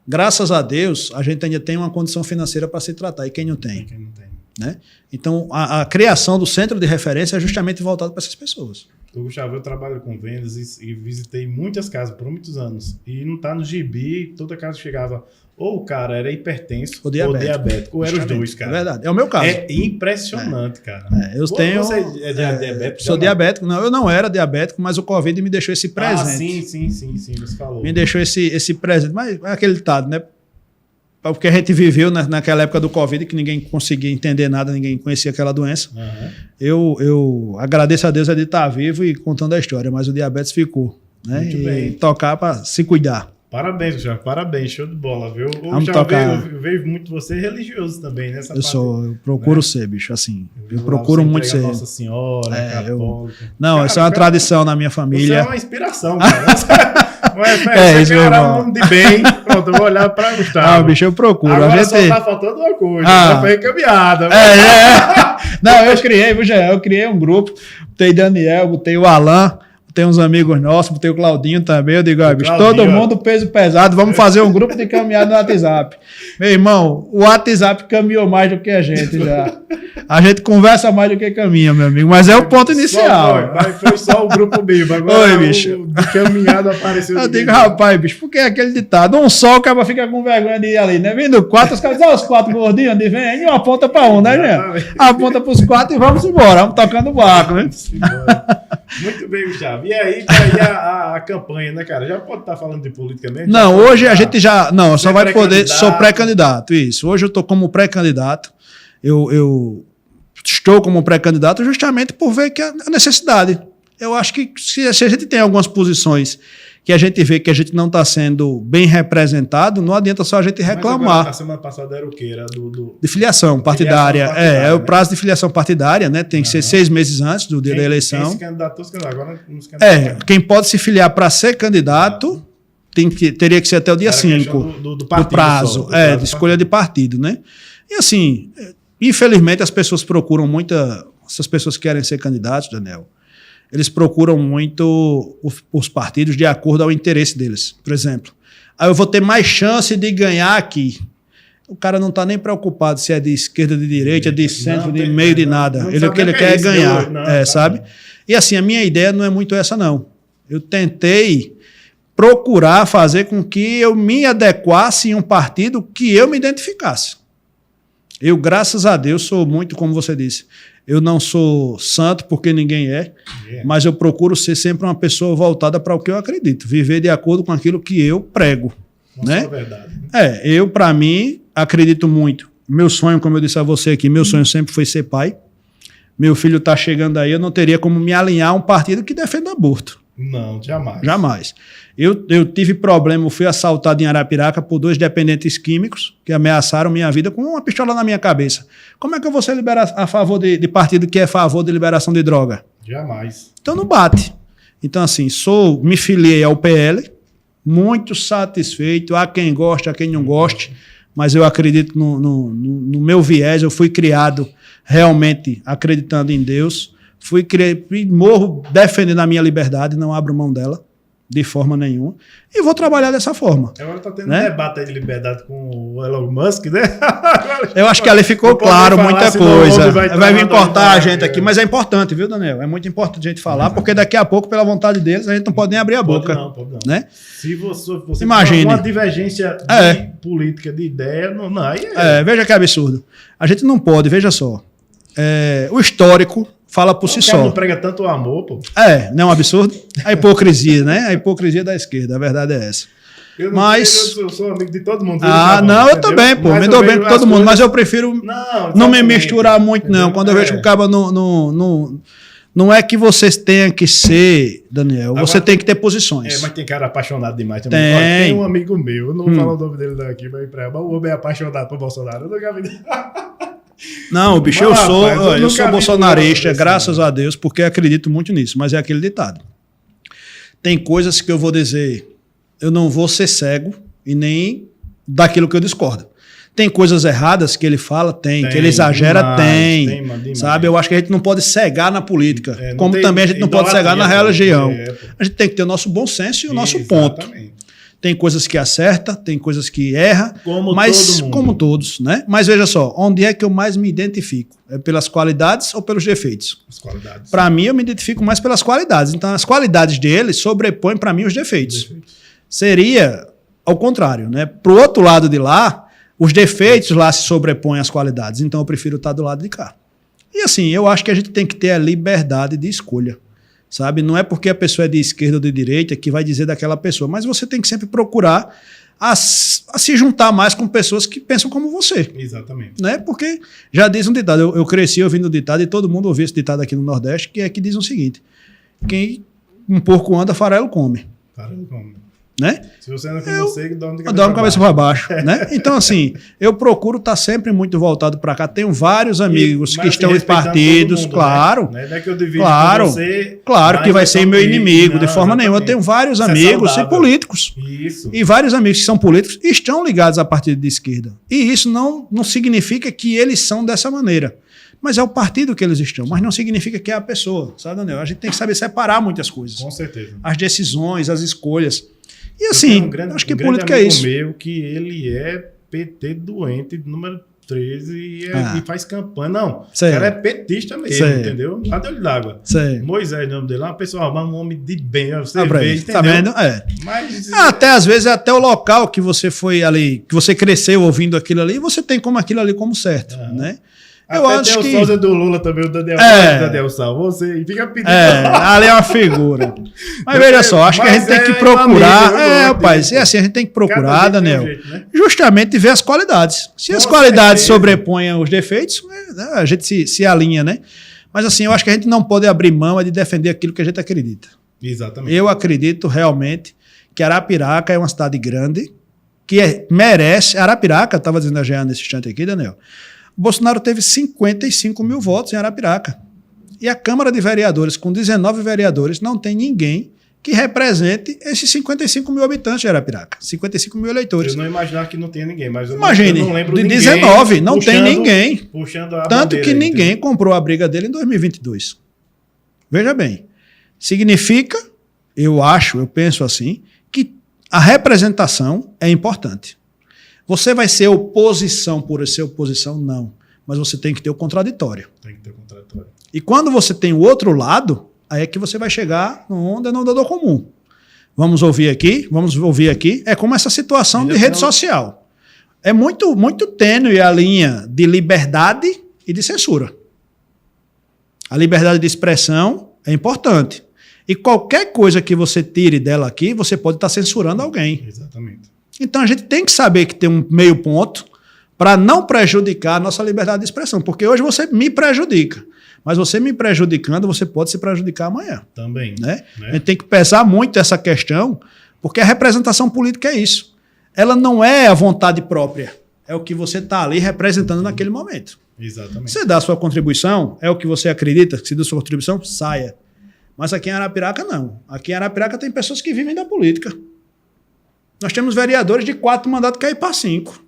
Graças a Deus, a gente ainda tem uma condição financeira para se tratar. E quem não tem? Quem não tem. Né? Então, a criação do centro de referência é justamente voltado para essas pessoas. Gustavo, eu trabalho com vendas e visitei muitas casas por muitos anos. E não está no gibi, toda casa chegava... Ou o cara era hipertenso ou diabético. Ou eram os dois, cara. É verdade. É o meu caso. É impressionante, cara. Eu tenho... Você é diabético? Sou diabético. Não, eu não era diabético, mas o Covid me deixou esse presente. Sim, você falou. Me deixou esse presente. Mas é aquele ditado, né? Porque a gente viveu naquela época do Covid, que ninguém conseguia entender nada, ninguém conhecia aquela doença. Uhum. Eu agradeço a Deus de estar vivo e contando a história, mas o diabetes ficou. Né? Muito bem. Tocar para se cuidar. Parabéns, Gustavo. Parabéns. Show de bola, viu? Vamos tocar. Eu vejo muito você religioso também, nessa Eu procuro ser, bicho, assim. Eu procuro muito ser. Nossa Senhora, católica. Não, cara, isso é uma tradição na minha família. Isso é uma inspiração, cara. Você quer orar no mundo de bem. Pronto, eu vou olhar pra Gustavo. Ah, bicho, eu procuro. Agora só tá faltando uma coisa. Já foi encaminhada. Não, eu criei um grupo. Botei Daniel, botei o Alan. Tem uns amigos nossos, tem o Claudinho também. Eu digo, bicho, todo mundo peso pesado, vamos fazer um grupo de caminhada no WhatsApp. Meu irmão, o WhatsApp caminhou mais do que a gente já. A gente conversa mais do que caminha, meu amigo, mas é o ponto inicial. Foi só o grupo mesmo. Agora bicho. De caminhada apareceu. Eu digo, rapaz, bicho, porque é aquele ditado, um só o cara fica com vergonha de ir ali, né? Vindo quatro, os caras dizem, os quatro gordinhos, onde vem? E uma aponta pra um, né, gente? Aponta pros quatro e vamos embora, vamos tocando o barco, né? Muito bem, Gustavo. E aí, a campanha, né, cara? Já pode estar falando de política mesmo? Não, hoje a gente já... Não, só vai poder... Sou pré-candidato, isso. Hoje eu estou como pré-candidato. Eu estou como pré-candidato justamente por ver que a necessidade. Eu acho que se a gente tem algumas posições que a gente vê que a gente não está sendo bem representado, não adianta só a gente reclamar. Agora, a semana passada era o quê? Era de filiação partidária. É o prazo de filiação partidária, né? Tem que ser 6 meses antes do dia da eleição. Quem se candidatou, agora nos candidatos. Quem pode se filiar para ser candidato teria que ser até o dia 5 do prazo de escolha de partido, né? E assim, infelizmente as pessoas procuram essas pessoas que querem ser candidatos, Daniel, eles procuram muito os partidos de acordo ao interesse deles. Por exemplo, eu vou ter mais chance de ganhar aqui. O cara não está nem preocupado se é de esquerda, de direita, de centro, de meio, de nada. O que ele quer é ganhar, sabe? E assim, a minha ideia não é muito essa, não. Eu tentei procurar fazer com que eu me adequasse em um partido que eu me identificasse. Eu, graças a Deus, sou muito, como você disse, eu não sou santo porque ninguém é, mas eu procuro ser sempre uma pessoa voltada para o que eu acredito, viver de acordo com aquilo que eu prego. Né? É verdade. Eu, para mim, acredito muito. Meu sonho, como eu disse a você aqui, meu sonho sempre foi ser pai. Meu filho está chegando aí, eu não teria como me alinhar a um partido que defenda aborto. Não, jamais. Jamais. Eu tive problema, eu fui assaltado em Arapiraca por 2 dependentes químicos que ameaçaram minha vida com uma pistola na minha cabeça. Como é que eu vou ser a favor de partido que é a favor de liberação de droga? Jamais. Então não bate. Então assim, me filiei ao PL, muito satisfeito, há quem goste, há quem não goste, mas eu acredito no meu viés, eu fui criado realmente acreditando em Deus, morro defendendo a minha liberdade, não abro mão dela de forma nenhuma, e vou trabalhar dessa forma. Agora está tendo um debate aí de liberdade com o Elon Musk, né? Eu acho que ali ficou claro muita coisa. Vai vir cortar a gente aqui, mas é importante, viu, Daniel? É muito importante a gente falar, porque daqui a pouco, pela vontade deles, a gente não pode nem abrir a boca. Pode não. Né? Se você imagine uma divergência de política, de ideia, não aí veja que absurdo. A gente não pode, veja só. O histórico fala por si só. Não prega tanto o amor, pô. Não é um absurdo? A hipocrisia, né? A hipocrisia da esquerda, a verdade é essa. Eu sou amigo de todo mundo. Eu também, pô. Me dou bem com todo mundo, mas eu prefiro não me misturar muito, não. Quando eu vejo que o cara não é que você tenha que ser, Daniel, você tem que ter posições. Mas tem cara apaixonado demais também. Tem um amigo meu, eu não vou falar o nome dele daqui, mas o homem é apaixonado por Bolsonaro. Eu nunca vi. Não, bicho, eu sou bolsonarista, graças a Deus, porque acredito muito nisso, mas é aquele ditado. Tem coisas que eu vou dizer, eu não vou ser cego e nem daquilo que eu discordo. Tem coisas erradas que ele fala, que ele exagera, demais. Sabe? Eu acho que a gente não pode cegar na política, como também a gente não pode cegar na religião. A gente tem que ter o nosso bom senso e o nosso ponto. Tem coisas que acerta, tem coisas que erra, como todos, né? Mas veja só, onde é que eu mais me identifico? É pelas qualidades ou pelos defeitos? As qualidades. Para mim, eu me identifico mais pelas qualidades. Então, as qualidades dele sobrepõem para mim os defeitos. Seria ao contrário, né? Pro outro lado de lá, os defeitos lá se sobrepõem às qualidades. Então, eu prefiro estar do lado de cá. E assim, eu acho que a gente tem que ter a liberdade de escolha. Sabe? Não é porque a pessoa é de esquerda ou de direita que vai dizer daquela pessoa, mas você tem que sempre procurar a se juntar mais com pessoas que pensam como você. Exatamente. Né? Porque já diz um ditado, eu cresci ouvindo o ditado e todo mundo ouviu esse ditado aqui no Nordeste, que diz o seguinte, quem um porco anda, farelo come. Farelo come. né? Se você anda com você, dorme de cabeça para baixo, né? Então, assim, eu procuro estar sempre muito voltado para cá. Tenho vários amigos que estão em partidos, mundo, claro. Né? Não é que eu divido claro, com você, claro que vai ser meu inimigo, de forma nenhuma. Eu tenho vários amigos e políticos. Isso. E vários amigos que são políticos estão ligados a partido de esquerda. E isso não significa que eles são dessa maneira. Mas é o partido que eles estão, mas não significa que é a pessoa, sabe, Daniel? A gente tem que saber separar muitas coisas. Com certeza. As decisões, as escolhas. E assim, acho que política é isso. Meu que ele é PT doente, número 13, e faz campanha. Não, o cara é petista mesmo, entendeu? Lá de olho d'água. Moisés, o nome dele, uma pessoa, um homem de bem, você vê, entendeu? Tá vendo? É. Mas, até às vezes, até o local que você foi ali, que você cresceu ouvindo aquilo ali, você tem como aquilo ali como certo, né? Eu acho que... o sósia do Lula também, o Daniel Sal, você fica pedindo. Ali é uma figura. Mas veja só, acho que a gente tem que procurar. Rapaz, assim, a gente tem que procurar, Daniel, justamente ver as qualidades. Se as qualidades sobrepõem os defeitos, a gente se alinha, né? Mas assim, eu acho que a gente não pode abrir mão de defender aquilo que a gente acredita. Exatamente. Eu acredito realmente que Arapiraca é uma cidade grande, que merece. Arapiraca, estava dizendo a Jean nesse instante aqui, Daniel. O Bolsonaro teve 55 mil votos em Arapiraca. E a Câmara de Vereadores, com 19 vereadores, não tem ninguém que represente esses 55 mil habitantes de Arapiraca. 55 mil eleitores. Eu não imaginava que não tinha ninguém, mas eu não lembro de ninguém 19, não tem ninguém. Puxando a Tanto que aí, ninguém entendeu? comprou a briga dele em 2022. Veja bem. Significa, eu penso assim, que a representação é importante. Você vai ser oposição por ser oposição? Não. Mas você tem que ter o contraditório. Tem que ter o contraditório. E quando você tem o outro lado, aí é que você vai chegar no denominador comum. Vamos ouvir aqui. É como essa situação de rede social. É muito, muito tênue a linha de liberdade e de censura. A liberdade de expressão é importante. E qualquer coisa que você tire dela aqui, você pode estar censurando alguém. Exatamente. Então a gente tem que saber que tem um meio ponto para não prejudicar a nossa liberdade de expressão. Porque hoje você me prejudica. Mas você me prejudicando, você pode se prejudicar amanhã. Também. Né? A gente tem que pesar muito essa questão, porque a representação política é isso. Ela não é a vontade própria. É o que você está ali representando naquele momento. Exatamente. Você dá a sua contribuição, é o que você acredita, que se dá a sua contribuição, saia. Mas aqui em Arapiraca, não. Aqui em Arapiraca tem pessoas que vivem da política. Nós temos vereadores de 4 mandatos que caem para 5.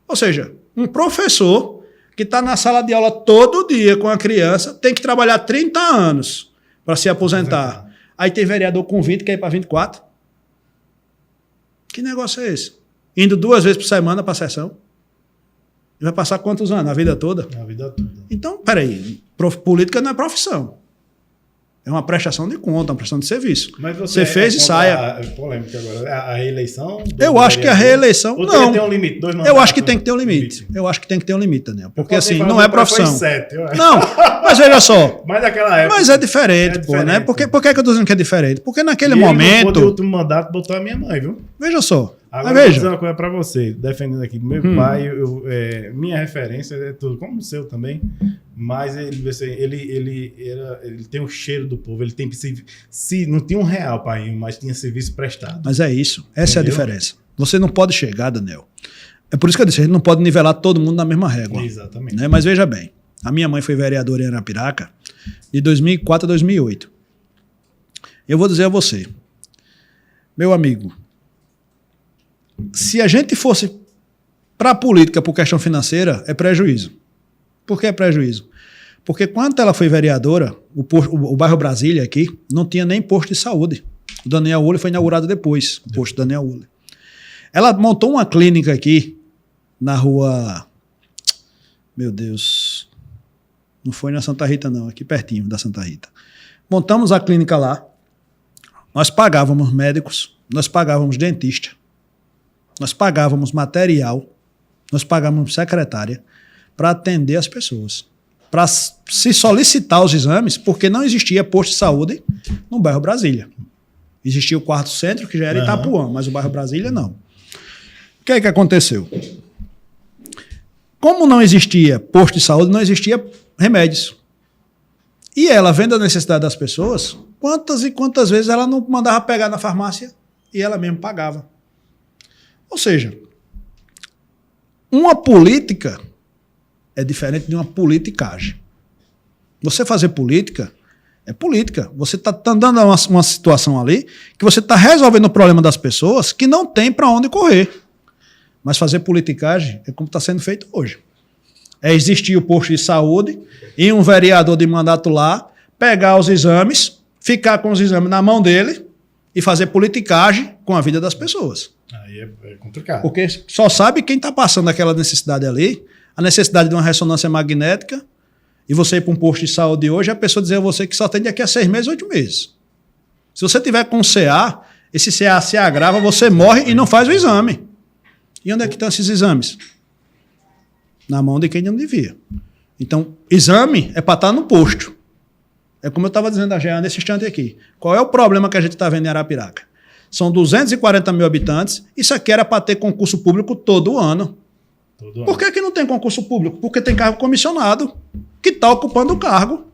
Ou seja, um professor que está na sala de aula todo dia com a criança tem que trabalhar 30 anos para se aposentar. Aí tem vereador com 20 que cai para 24. Que negócio é esse? Indo 2 vezes por semana para a sessão. E vai passar quantos anos? A vida toda? A vida toda. Então, peraí. Política não é profissão. É uma prestação de conta, uma prestação de serviço. Mas você fez e saia. Polêmica agora. A reeleição? Eu acho que a reeleição. Não. Tem um limite, 2 mandatos, eu acho que tem que ter um limite. Eu acho que tem que ter um limite, Daniel. Porque assim, não é profissão. 7, não, mas veja só. Mas naquela época. Mas é diferente, pô, né? Por que eu tô dizendo que é diferente? Porque naquele momento. O último mandato botou a minha mãe, viu? Veja só. Agora eu vou dizer uma coisa pra você, defendendo aqui. Meu pai, minha referência é tudo, como o seu também, mas ele tem o cheiro do povo, ele tem não tinha R$1, pai, mas tinha serviço prestado. Mas é isso, essa é a diferença. Você não pode chegar, Daniel. É por isso que eu disse, a gente não pode nivelar todo mundo na mesma régua. Exatamente. Né? Mas veja bem, a minha mãe foi vereadora em Arapiraca de 2004 a 2008. Eu vou dizer a você, meu amigo, se a gente fosse para a política por questão financeira, é prejuízo. Por que é prejuízo? Porque quando ela foi vereadora, o bairro Brasília aqui não tinha nem posto de saúde. O Daniel Uller foi inaugurado depois, o posto Daniel Uller. Ela montou uma clínica aqui na rua... Meu Deus... Não foi na Santa Rita não, aqui pertinho da Santa Rita. Montamos a clínica lá, nós pagávamos médicos, nós pagávamos dentista, nós pagávamos material, nós pagávamos secretária para atender as pessoas, para se solicitar os exames, porque não existia posto de saúde no bairro Brasília. Existia o quarto centro, que já era Itapuã, mas o bairro Brasília não. O que é que aconteceu? Como não existia posto de saúde, não existia remédios. E ela, vendo a necessidade das pessoas, quantas e quantas vezes ela não mandava pegar na farmácia e ela mesma pagava. Ou seja, uma política é diferente de uma politicagem. Você fazer política é política. Você está dando uma situação ali que você está resolvendo o problema das pessoas que não tem para onde correr. Mas fazer politicagem é como está sendo feito hoje. É existir o posto de saúde e um vereador de mandato lá, pegar os exames, ficar com os exames na mão dele e fazer politicagem com a vida das pessoas. Aí é complicado. Porque só sabe quem está passando aquela necessidade ali, a necessidade de uma ressonância magnética, e você ir para um posto de saúde hoje, a pessoa dizer a você que só tem daqui a 6 meses, 8 meses. Se você tiver com CA, esse CA se agrava, você morre e não faz o exame. E onde é que estão esses exames? Na mão de quem não devia. Então, exame é para estar no posto. É como eu estava dizendo a Jean nesse instante aqui. Qual é o problema que a gente está vendo em Arapiraca? São 240 mil habitantes, isso aqui era para ter concurso público todo ano. Por que não tem concurso público? Porque tem cargo comissionado que está ocupando o cargo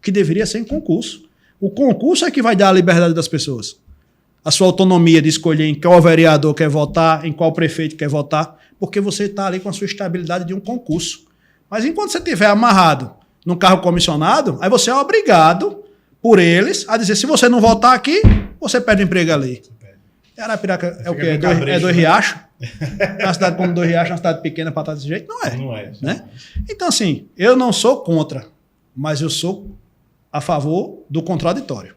que deveria ser em concurso. O concurso é que vai dar a liberdade das pessoas. A sua autonomia de escolher em qual vereador quer votar, em qual prefeito quer votar, porque você está ali com a sua estabilidade de um concurso. Mas enquanto você estiver amarrado num cargo comissionado, aí você é obrigado por eles a dizer, se você não votar aqui, você perde o emprego ali. Arapiraca é o quê? É Dois Riachos? Uma cidade como Dois Riachos, uma cidade pequena para estar desse jeito? Não é. Não é. Né? Então, assim, eu não sou contra, mas eu sou a favor do contraditório.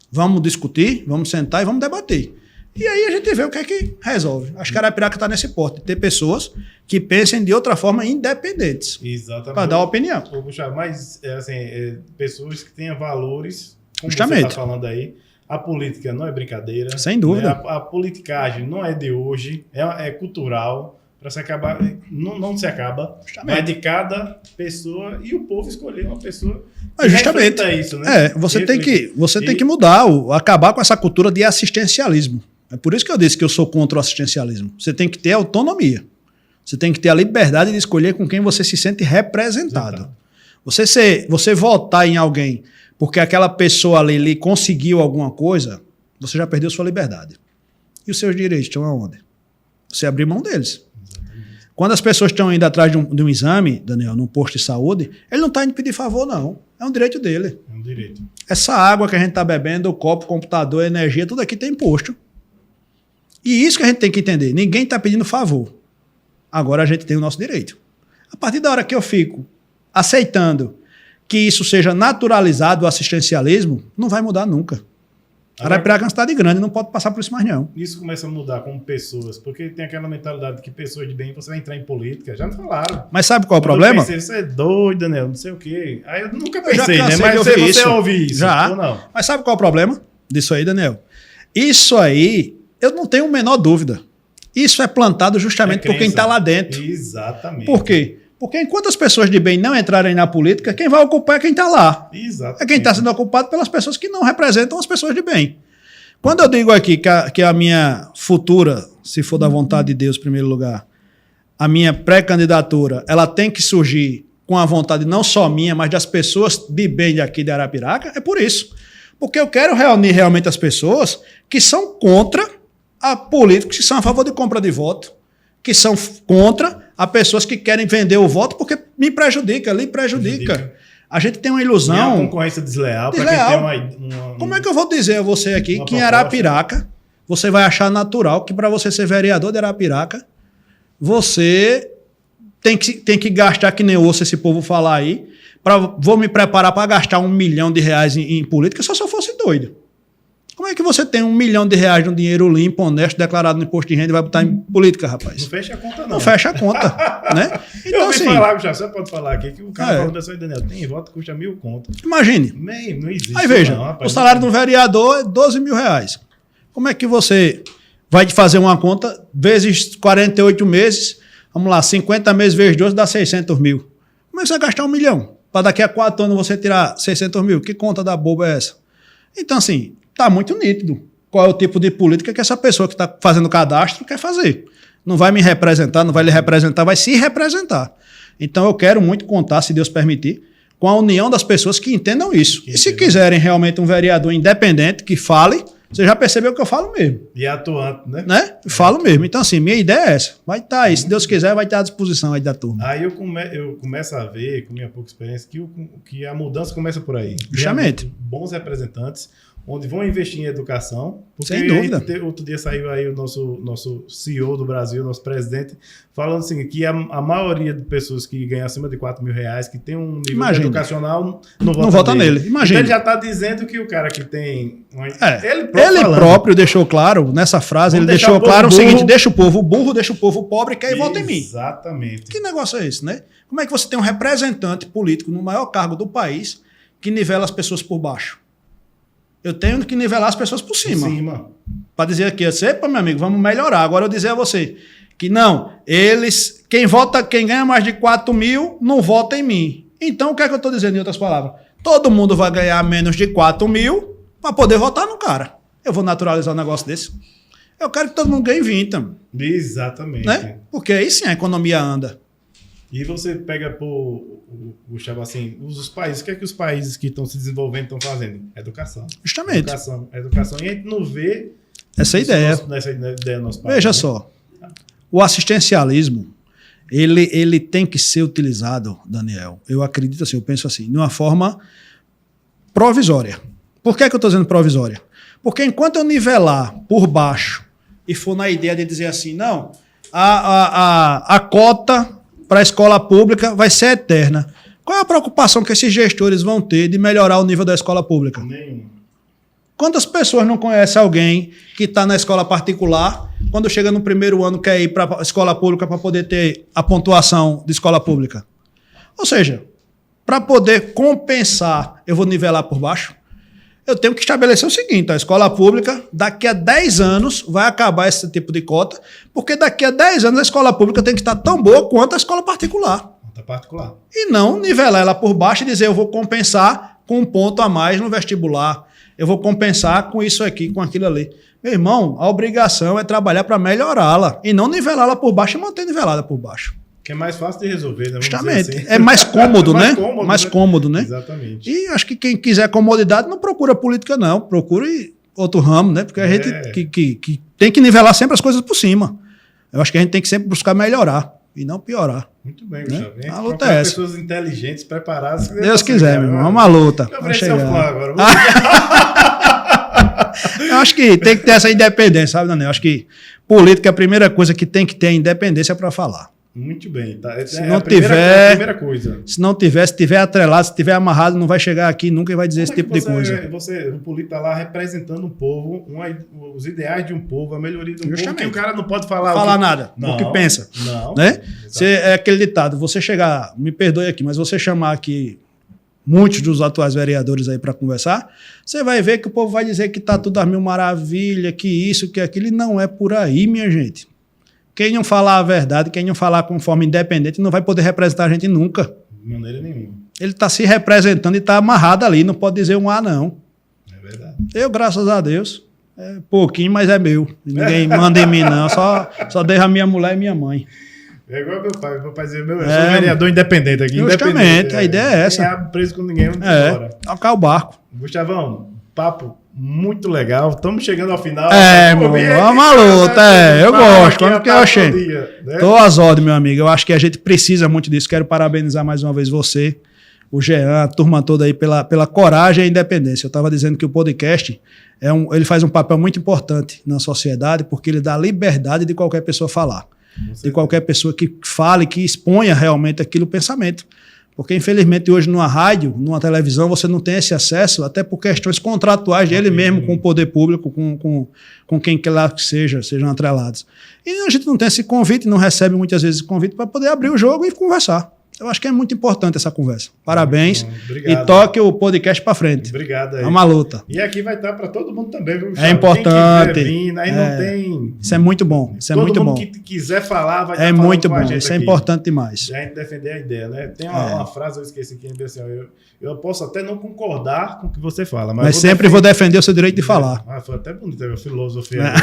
Vamos discutir, vamos sentar e vamos debater. E aí a gente vê o que é que resolve. Acho que Arapiraca está nesse porte, de ter pessoas que pensem de outra forma independentes. Exatamente. Para dar opinião. Mas, pessoas que tenham valores, como Justamente. você está falando aí. A política não é brincadeira. Sem dúvida. Né? A politicagem não é de hoje, é cultural. Para se acabar, não se acaba. Justamente. Mas de cada pessoa e o povo escolher uma pessoa. Justamente. Isso, né? Você tem que mudar, acabar com essa cultura de assistencialismo. É por isso que eu disse que eu sou contra o assistencialismo. Você tem que ter autonomia. Você tem que ter a liberdade de escolher com quem você se sente representado. Você votar em alguém porque aquela pessoa ali lhe conseguiu alguma coisa, você já perdeu sua liberdade. E os seus direitos estão aonde? Você abrir mão deles. Exatamente. Quando as pessoas estão indo atrás de um exame, Daniel, num posto de saúde, ele não está indo pedir favor, não. É um direito dele. É um direito. Essa água que a gente está bebendo, o copo, o computador, a energia, tudo aqui tem imposto. E isso que a gente tem que entender. Ninguém está pedindo favor. Agora a gente tem o nosso direito. A partir da hora que eu fico aceitando que isso seja naturalizado, o assistencialismo, não vai mudar nunca. Arapiraca é uma cidade grande, não pode passar por isso mais não. Isso começa a mudar como pessoas, porque tem aquela mentalidade de que pessoas de bem, você vai entrar em política, já me falaram. Mas sabe qual é o problema? Eu pensei, você é doido, Daniel, não sei o quê. Aí eu nunca pensei, né? Mas você ouve isso. Já. Ou não? Mas sabe qual é o problema disso aí, Daniel? Isso aí, eu não tenho a menor dúvida. Isso é plantado justamente por quem está lá dentro. Exatamente. Por quê? Porque enquanto as pessoas de bem não entrarem na política, quem vai ocupar é quem está lá. Exatamente. É quem está sendo ocupado pelas pessoas que não representam as pessoas de bem. Quando eu digo aqui que a minha futura, se for da vontade de Deus, em primeiro lugar, a minha pré-candidatura, ela tem que surgir com a vontade não só minha, mas das pessoas de bem daqui de Arapiraca, é por isso. Porque eu quero reunir realmente as pessoas que são contra a políticos que são a favor de compra de voto, que são contra a pessoas que querem vender o voto porque me prejudica, lhe prejudica. A gente tem uma ilusão. É uma concorrência desleal. Para quem tem uma Como é que eu vou dizer a você aqui que em Arapiraca você vai achar natural que para você ser vereador de Arapiraca você tem que gastar que nem ouço esse povo falar aí, vou me preparar para gastar R$1 milhão em política só se eu fosse doido. Como é que você tem R$1 milhão de dinheiro limpo, honesto, declarado no imposto de renda e vai botar em política, rapaz? Não fecha a conta, não. Não fecha a conta, né? Então, eu ouvi falar, você pode falar aqui, que o cara falou dessa Daniel, tem voto que custa 1.000 conto. Imagine. Não existe. Aí veja, não, rapaz, o salário de um vereador é R$12 mil. Como é que você vai fazer uma conta vezes 48 meses, vamos lá, 50 meses vezes 12 dá 600 mil. Como é que você vai gastar R$1 milhão? Para daqui a 4 anos você tirar 600 mil? Que conta da boba é essa? Então, assim, está muito nítido qual é o tipo de política que essa pessoa que está fazendo o cadastro quer fazer. Não vai me representar, não vai lhe representar, vai se representar. Então eu quero muito contar, se Deus permitir, com a união das pessoas que entendam isso. E se quiserem realmente um vereador independente que fale Você já percebeu que eu falo mesmo. E é atuante, né? Falo mesmo. Então, assim, minha ideia é essa. Vai estar aí. Se Deus quiser, vai estar à disposição aí da turma. Aí eu começo a ver, com minha pouca experiência, que a mudança começa por aí. Justamente. Bons representantes, onde vão investir em educação. Porque sem dúvida. Outro dia saiu aí o nosso CEO do Brasil, nosso presidente, falando assim, que a maioria de pessoas que ganham acima de R$4.000, que tem um nível educacional, não vota nele. Imagina. Então ele já está dizendo que o cara que tem... Ele próprio deixou claro, nessa frase, ele deixou claro o seguinte, deixa o povo burro, deixa o povo pobre, que aí vota em mim. Exatamente. Que negócio é esse, né? Como é que você tem um representante político no maior cargo do país que nivela as pessoas por baixo? Eu tenho que nivelar as pessoas por cima. Para dizer aqui, epa, meu amigo, vamos melhorar. Agora eu dizer a você que não, quem ganha mais de 4 mil, não vota em mim. Então, o que é que eu estou dizendo em outras palavras? Todo mundo vai ganhar menos de 4 mil para poder votar no cara. Eu vou naturalizar um negócio desse. Eu quero que todo mundo ganhe 20. Exatamente. Né? Porque aí sim a economia anda. E você pega, Gustavo, assim, os países, o que é que os países que estão se desenvolvendo estão fazendo? Educação. Justamente. Educação. E a gente não vê essa ideia no nosso país. Veja só, o assistencialismo, ele tem que ser utilizado, Daniel, eu acredito assim, eu penso assim, de uma forma provisória. Por que eu estou dizendo provisória? Porque enquanto eu nivelar por baixo e for na ideia de dizer assim, não, a cota para a escola pública vai ser eterna. Qual é a preocupação que esses gestores vão ter de melhorar o nível da escola pública? Nenhuma. Quantas pessoas não conhecem alguém que está na escola particular, quando chega no primeiro ano quer ir para a escola pública para poder ter a pontuação de escola pública? Ou seja, para poder compensar, eu vou nivelar por baixo, eu tenho que estabelecer o seguinte, a escola pública, daqui a 10 anos, vai acabar esse tipo de cota, porque daqui a 10 anos a escola pública tem que estar tão boa quanto a escola particular. E não nivelar ela por baixo e dizer eu vou compensar com um ponto a mais no vestibular, eu vou compensar com isso aqui, com aquilo ali. Meu irmão, a obrigação é trabalhar para melhorá-la e não nivelá-la por baixo e manter nivelada por baixo. Que é mais fácil de resolver, né? Justamente. Assim. É mais cômodo, né? Mais né? cômodo, né? Exatamente. E acho que quem quiser comodidade não procura política, não. Procure outro ramo, né? Porque a gente que tem que nivelar sempre as coisas por cima. Eu acho que a gente tem que sempre buscar melhorar e não piorar. Muito bem, né? Gustavo. A luta é essa. Pessoas inteligentes, preparadas. Deus quiser, meu irmão. Vamos à luta. Eu chegar. Agora. Eu acho que tem que ter essa independência, sabe, Daniel? Eu acho que política é a primeira coisa que tem que ter independência para falar. Muito bem. Tá. Se não tiver, é a primeira coisa. Se não tiver, se tiver atrelado, se tiver amarrado, não vai chegar aqui nunca e vai dizer esse tipo de coisa. O político está lá representando o povo, os ideais de um povo, a melhoria de um povo, que o cara não pode falar nada, o que pensa. Não. Né? É aquele ditado, você chegar, me perdoe aqui, mas você chamar aqui muitos dos atuais vereadores aí para conversar, você vai ver que o povo vai dizer que está tudo às mil maravilhas, que isso, que aquilo, e não é por aí, minha gente. Quem não falar a verdade, quem não falar com forma independente, não vai poder representar a gente nunca. De maneira nenhuma. Ele está se representando e está amarrado ali, não pode dizer um A, não. É verdade. Eu, graças a Deus, é pouquinho, mas é meu. Ninguém manda em mim, não. Só deixa a minha mulher e minha mãe. É igual meu pai dizia, eu sou vereador independente aqui. Justamente, a ideia é essa. Não é preso com ninguém, vamos embora. Tocar o barco. Gustavão, papo muito legal. Estamos chegando ao final. Vamos à luta. Eu gosto. Quando que eu chego? Tô às ordens, meu amigo. Eu acho que a gente precisa muito disso. Quero parabenizar mais uma vez você, o Jean, a turma toda aí pela coragem e independência. Eu estava dizendo que o podcast ele faz um papel muito importante na sociedade porque ele dá liberdade de qualquer pessoa falar. De qualquer pessoa que fale, que exponha realmente aquilo, o pensamento. Porque, infelizmente, hoje numa rádio, numa televisão, você não tem esse acesso, até por questões contratuais dele mesmo com o poder público, com quem quer lá que sejam atrelados. E a gente não tem esse convite, não recebe muitas vezes esse convite para poder abrir o jogo e conversar. Eu acho que é muito importante essa conversa. Parabéns. Obrigado. E toque o podcast para frente. Obrigado aí. É uma luta. E aqui vai estar para todo mundo também, viu? É importante. Vir, aí não tem... Isso é muito bom. Isso é muito bom. Todo mundo que quiser falar vai estar falando muito bom. Isso é importante demais. A gente defender a ideia, né? Tem uma frase, eu esqueci aqui, assim, eu posso até não concordar com o que você fala, mas sempre vou defender o seu direito de falar. Foi até bonito a filosofia.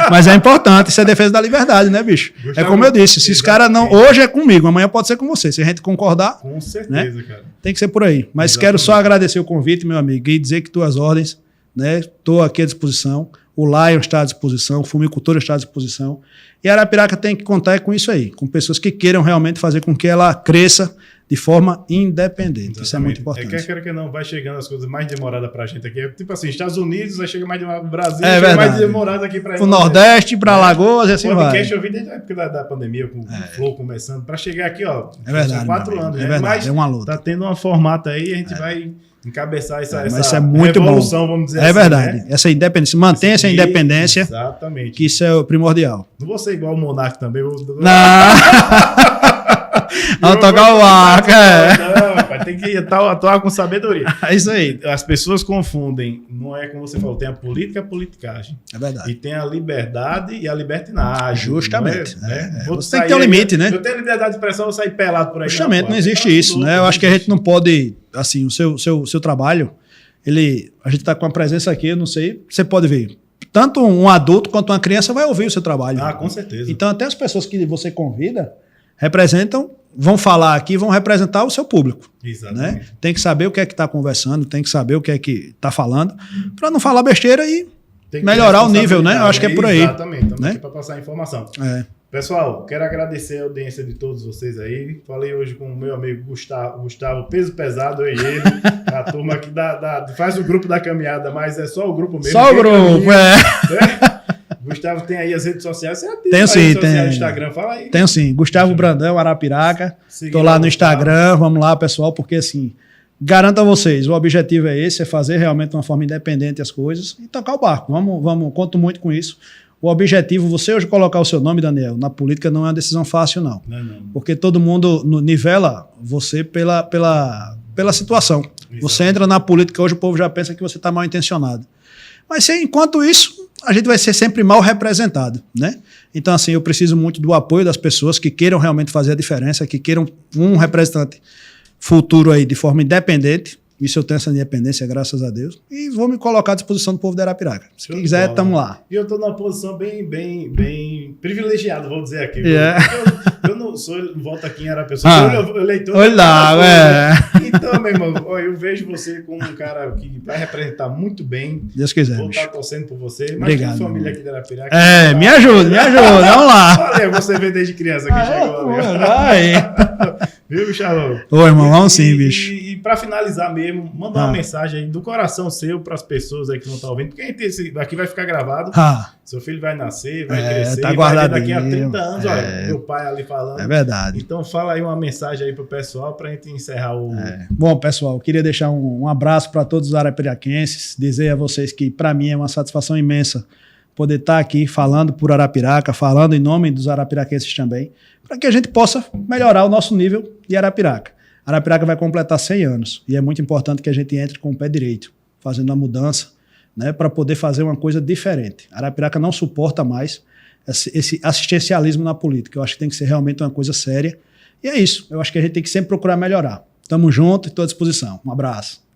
Mas é importante, isso é defesa da liberdade, né, bicho? Gustavo, como eu disse, se os caras não... Hoje é comigo, amanhã pode ser com você. Se a gente concordar... Com certeza, né? Cara. Tem que ser por aí. Mas quero só agradecer o convite, meu amigo, e dizer que tuas ordens, né? Estou aqui à disposição. O Lion está à disposição, o Fumicultura está à disposição. E a Arapiraca tem que contar com isso aí, com pessoas que queiram realmente fazer com que ela cresça de forma independente. Exatamente. Isso é muito importante. Quer que não, vai chegando as coisas mais demoradas pra gente aqui. Tipo assim, Estados Unidos vai chegar mais demorado pro Brasil, chega mais demorado aqui pra o Nordeste, pra Alagoas e assim vai. O podcast eu vi desde a época da pandemia, com o Flow começando, pra chegar aqui, ó. É verdade. São 4 anos, é verdade, mas é uma luta. Tá tendo uma formata aí, a gente vai encabeçar essa é muito revolução, bom. Vamos dizer assim. É verdade. Né? Essa independência, mantenha essa independência. Exatamente. Que isso é o primordial. Não vou ser igual o Monark também. Não. Vamos tocar o arco. Não, rapaz, tem que atuar com sabedoria. É isso aí. As pessoas confundem, não é como você falou, tem a política e a politicagem. É verdade. E tem a liberdade e a libertinagem. Justamente. Você tem que ter um limite, né? Eu tenho liberdade de expressão, eu sair pelado por aí. Justamente, não existe isso, né? Eu acho que a gente não pode, assim, o seu trabalho, a gente está com a presença aqui, eu não sei, você pode ver. Tanto um adulto quanto uma criança vai ouvir o seu trabalho. Ah, com certeza. Então, até as pessoas que você convida vão falar aqui, vão representar o seu público. Exatamente. Né? Tem que saber o que é que está conversando, tem que saber o que é que está falando, para não falar besteira e melhorar o nível, né? Eu acho que é por aí. Exatamente, estamos né? aqui para passar a informação. É. Pessoal, quero agradecer a audiência de todos vocês aí. Falei hoje com o meu amigo Gustavo Peso Pesado, eu e ele, a turma que faz o grupo da caminhada, mas é só o grupo mesmo. Só o grupo, né? Gustavo tem aí as redes sociais. Tenho sim, tem. Instagram, fala aí. Tenho sim. Gustavo Brandão, Arapiraca. Estou lá no Instagram. Vamos lá, pessoal, porque assim, garanto a vocês, o objetivo é esse, é fazer realmente de uma forma independente as coisas e tocar o barco. Conto muito com isso. O objetivo, você hoje colocar o seu nome, Daniel, na política não é uma decisão fácil, não. Não. Porque todo mundo nivela você pela situação. Exatamente. Você entra na política, hoje o povo já pensa que você está mal intencionado. Mas enquanto isso, a gente vai ser sempre mal representado, né? Então, assim, eu preciso muito do apoio das pessoas que queiram realmente fazer a diferença, que queiram um representante futuro aí de forma independente. Isso eu tenho essa independência, graças a Deus. E vou me colocar à disposição do povo de Arapiraca. Se quiser, estamos lá. E eu estou numa posição bem privilegiada, vou dizer aqui. Eu não sou voto aqui em Arapiraca, sou eleitor. Olha lá, Então, meu irmão, eu vejo você como um cara que vai representar muito bem. Deus quiser. Vou estar torcendo por você. Obrigado. Família aqui de Arapiraca. Me ajuda. Vamos lá. Olha, você vê desde criança que chegou ali. Vai. Viu, Gustavo? Ô, irmão, vamos sim, bicho. E para finalizar mesmo, manda uma mensagem aí do coração seu para as pessoas aí que não estão ouvindo, porque aqui vai ficar gravado. Seu filho vai nascer, vai crescer, tá guardado daqui a 30 anos, olha, meu pai ali falando. É verdade. Então fala aí uma mensagem aí pro pessoal para a gente encerrar o... Bom, pessoal, eu queria deixar um abraço para todos os arapiraquenses, dizer a vocês que para mim é uma satisfação imensa poder estar aqui falando por Arapiraca, falando em nome dos arapiraquenses também, para que a gente possa melhorar o nosso nível de Arapiraca. Arapiraca vai completar 100 anos e é muito importante que a gente entre com o pé direito, fazendo uma mudança, né, para poder fazer uma coisa diferente. Arapiraca não suporta mais esse assistencialismo na política. Eu acho que tem que ser realmente uma coisa séria. E é isso. Eu acho que a gente tem que sempre procurar melhorar. Tamo junto e estou à disposição. Um abraço.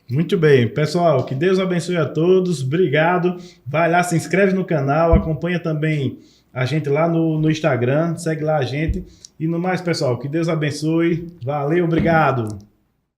Muito bem, pessoal, que Deus abençoe a todos, obrigado, vai lá, se inscreve no canal, acompanha também a gente lá no Instagram, segue lá a gente, e no mais, pessoal, que Deus abençoe, valeu, obrigado.